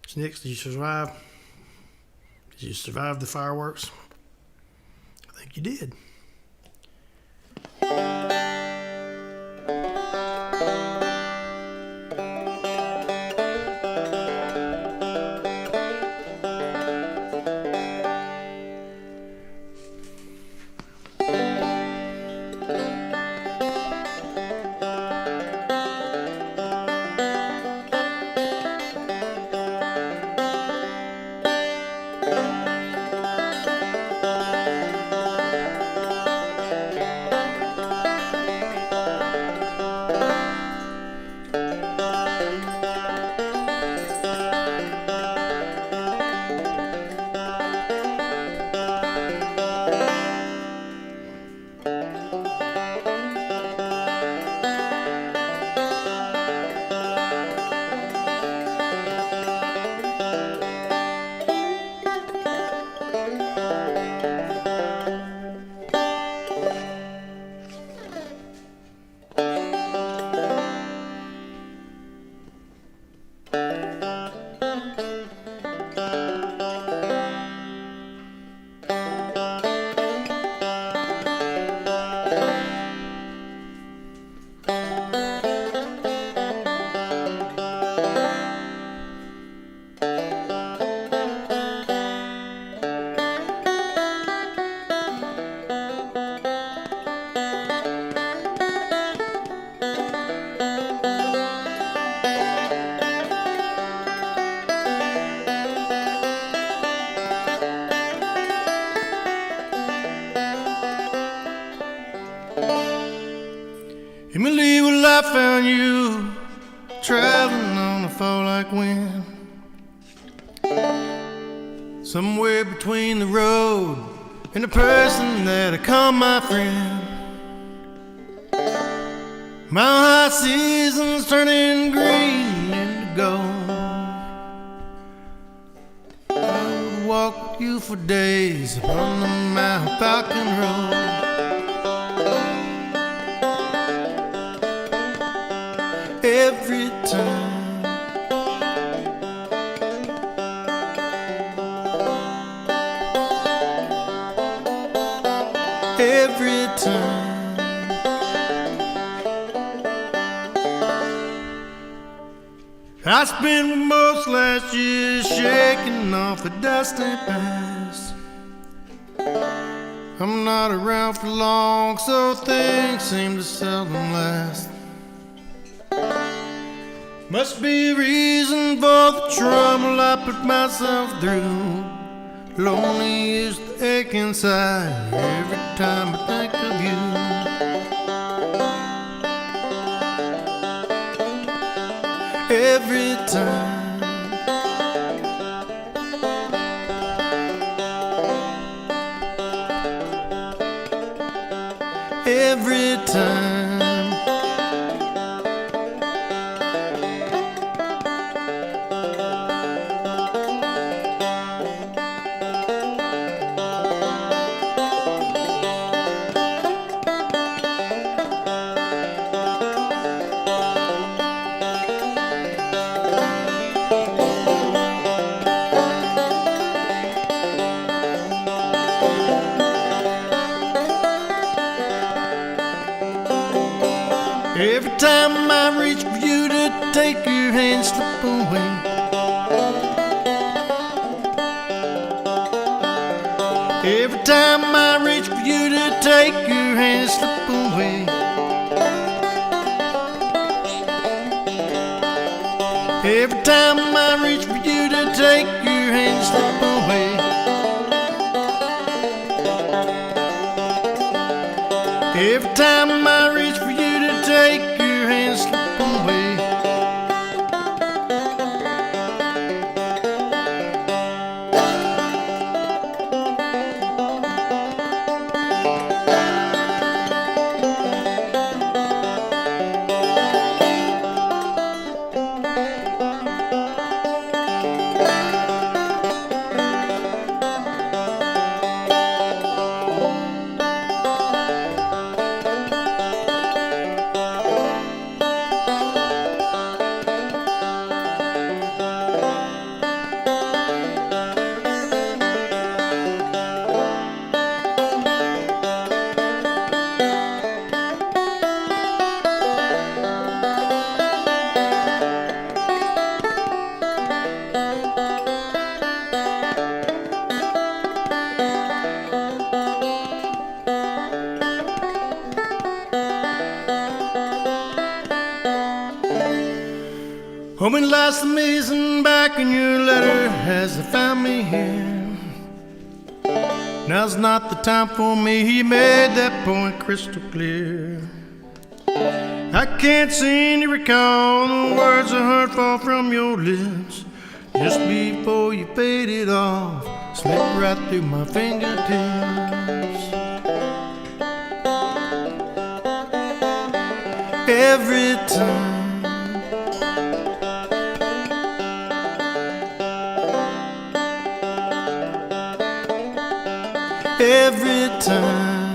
Snicks, did you survive? Did you survive the fireworks? I think you did. Emily, well, I found you traveling on a fall like wind, somewhere between the road and the person that I call my friend. Mile high seasons turning green into gold. I would walk with you for days upon the Mount Falcon Road. Every time, every time, I spent most last year shaking off the dusty past. I'm not around for long, so things seem to seldom last. Must be a reason for the trouble I put myself through. Lonely is the ache inside every time I think of you. Every time, every time. Every time I reach for you to take your hand and slip away. Every time I reach for you to take your hand and slip away. Every time I reach for you to take your hand and slip away. Home and last amazing back in your letter has found me here. Now's not the time for me, he made that point crystal clear. I can't seem to recall the words I heard fall from your lips just before you faded off, slipped right through my fingertips. Every time every time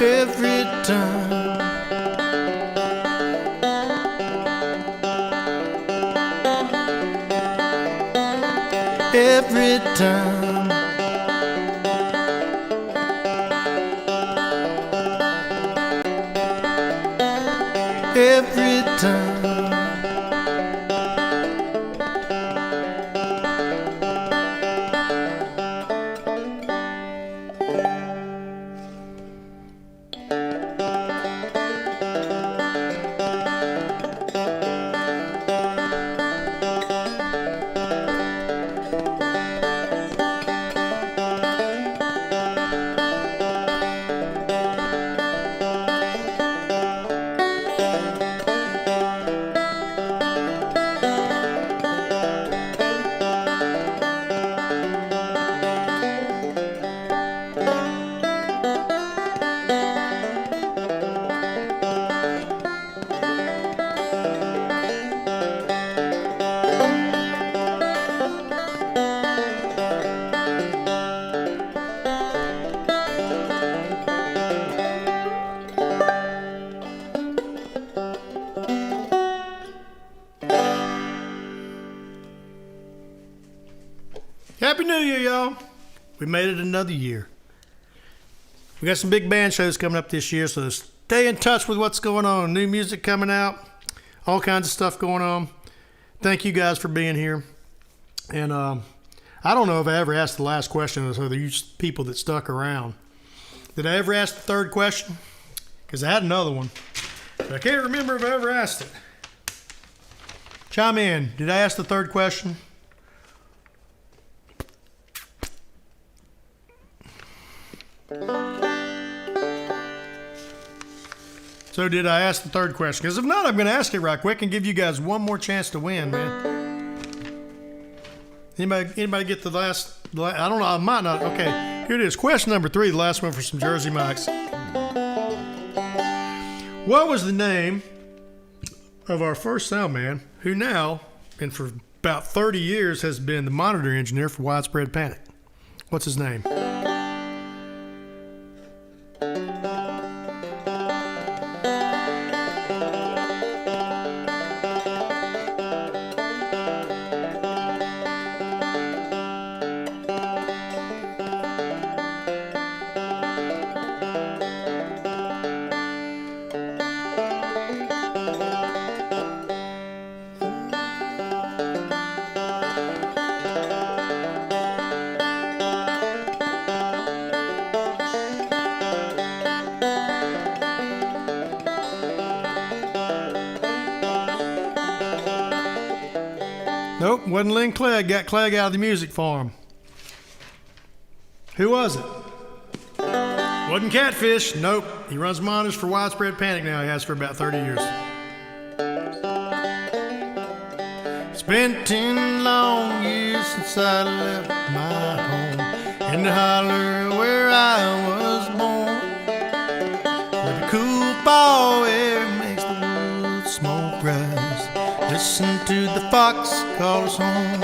every time every time every time. Happy New Year, y'all. We made it another year. We got some big band shows coming up this year, so stay in touch with what's going on. New music coming out, all kinds of stuff going on. Thank you guys for being here. And I don't know if I ever asked the last question of you people that stuck around. Did I ever ask the third question? Because I had another one, but I can't remember if I ever asked it. Chime in. Did I ask the third question? So did I ask the third question? Because if not, I'm going to ask it right quick and give you guys one more chance to win, man. Anybody get the last? I don't know. I might not. Okay, here it is. Question number 3, the last one for some Jersey Mike's. What was the name of our first sound man who now, and for about 30 years, has been the monitor engineer for Widespread Panic? What's his name? Nope, wasn't Lynn Clegg. Got Clegg out of the music for him. Who was it? Wasn't Catfish. Nope. He runs monitors for Widespread Panic now. He has for about 30 years. It's been 10 long years since I left my home in the holler where I was born, where the cool fall air makes the wood smoke rise. Listen to the fox call us home.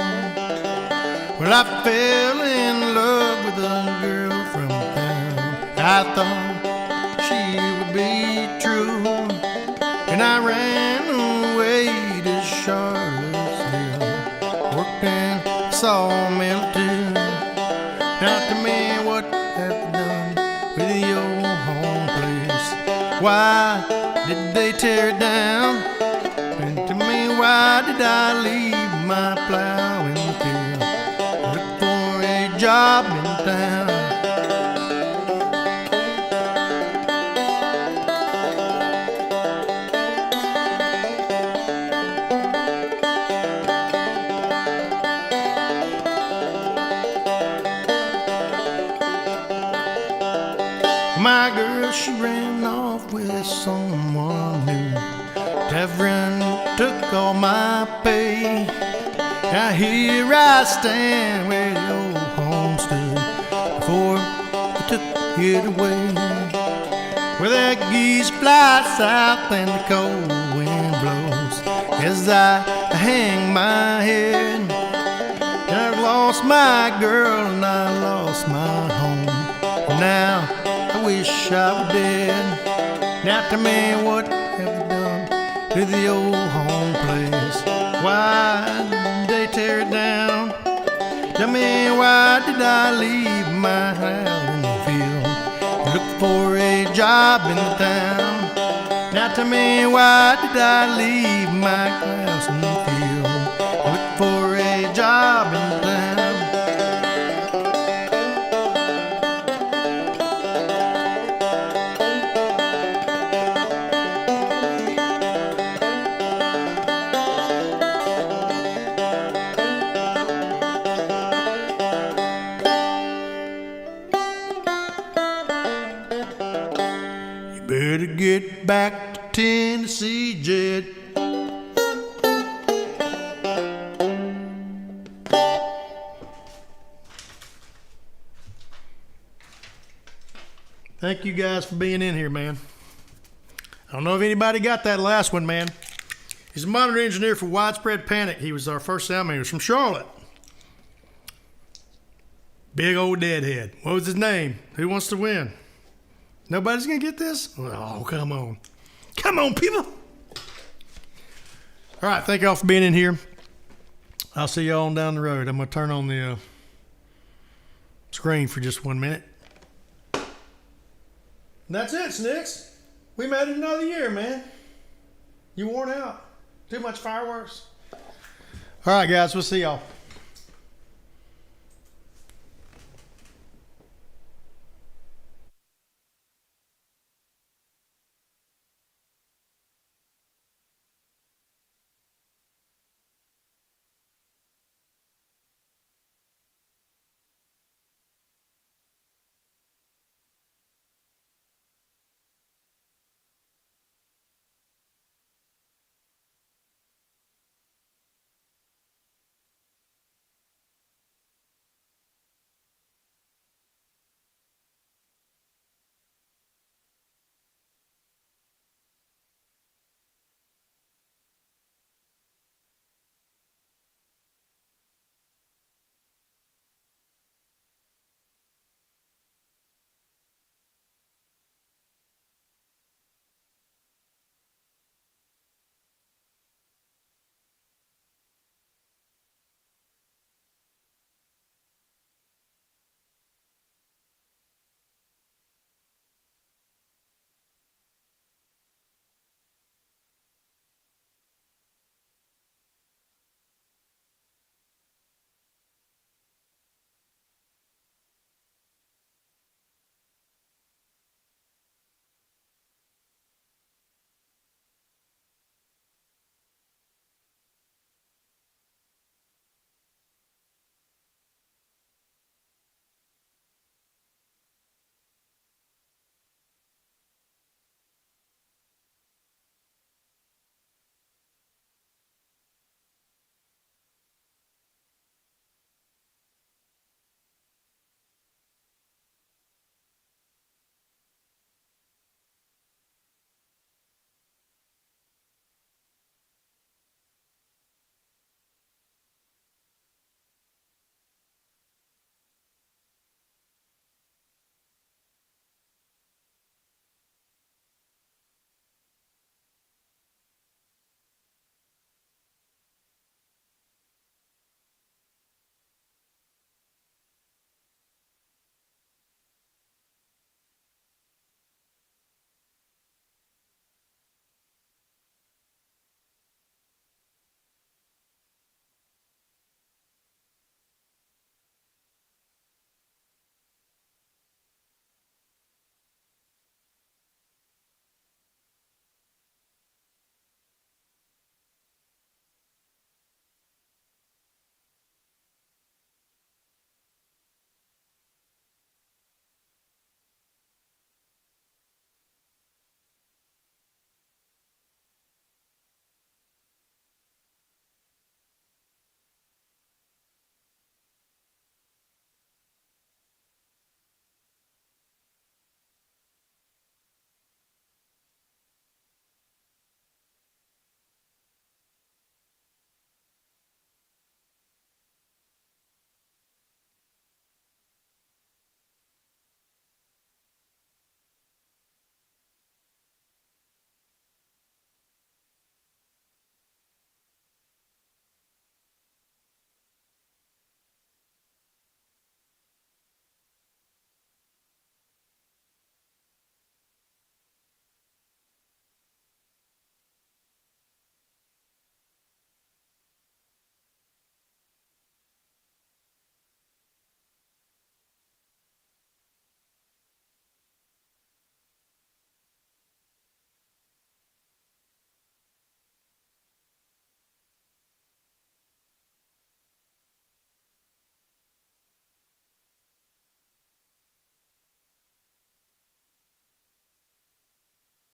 Well, I fell in love with a girl from town. I thought she would be true, and I ran away to Charlottesville, worked in a sawmill too. Now tell me, what have you done with your home place? Why did they tear it down? And tell me, why did I leave my plow in the field, look for a job in town? My girl, she ran off with someone new. Tavern took all my pay. Now here I stand where the old home stood before they took it away, where the geese fly south and the cold wind blows as I hang my head. And I lost my girl and I lost my home. Now I wish I were dead. Now tell me, what have you done to the old home place? Why did they tear it down? Tell me, why did I leave my house in the field, look for a job in the town? Now tell me, why did I leave my house in the field, look for a job in the town? Better get back to Tennessee, Jed. Thank you guys for being in here, man. I don't know if anybody got that last one, man. He's a monitor engineer for Widespread Panic. He was our first sound man. He was from Charlotte. Big old deadhead. What was his name? Who wants to win? Nobody's going to get this? Oh, come on. Come on, people. All right, thank y'all for being in here. I'll see y'all on down the road. I'm going to turn on the screen for just 1 minute. And that's it, Snicks. We made it another year, man. You worn out. Too much fireworks. All right, guys, we'll see y'all.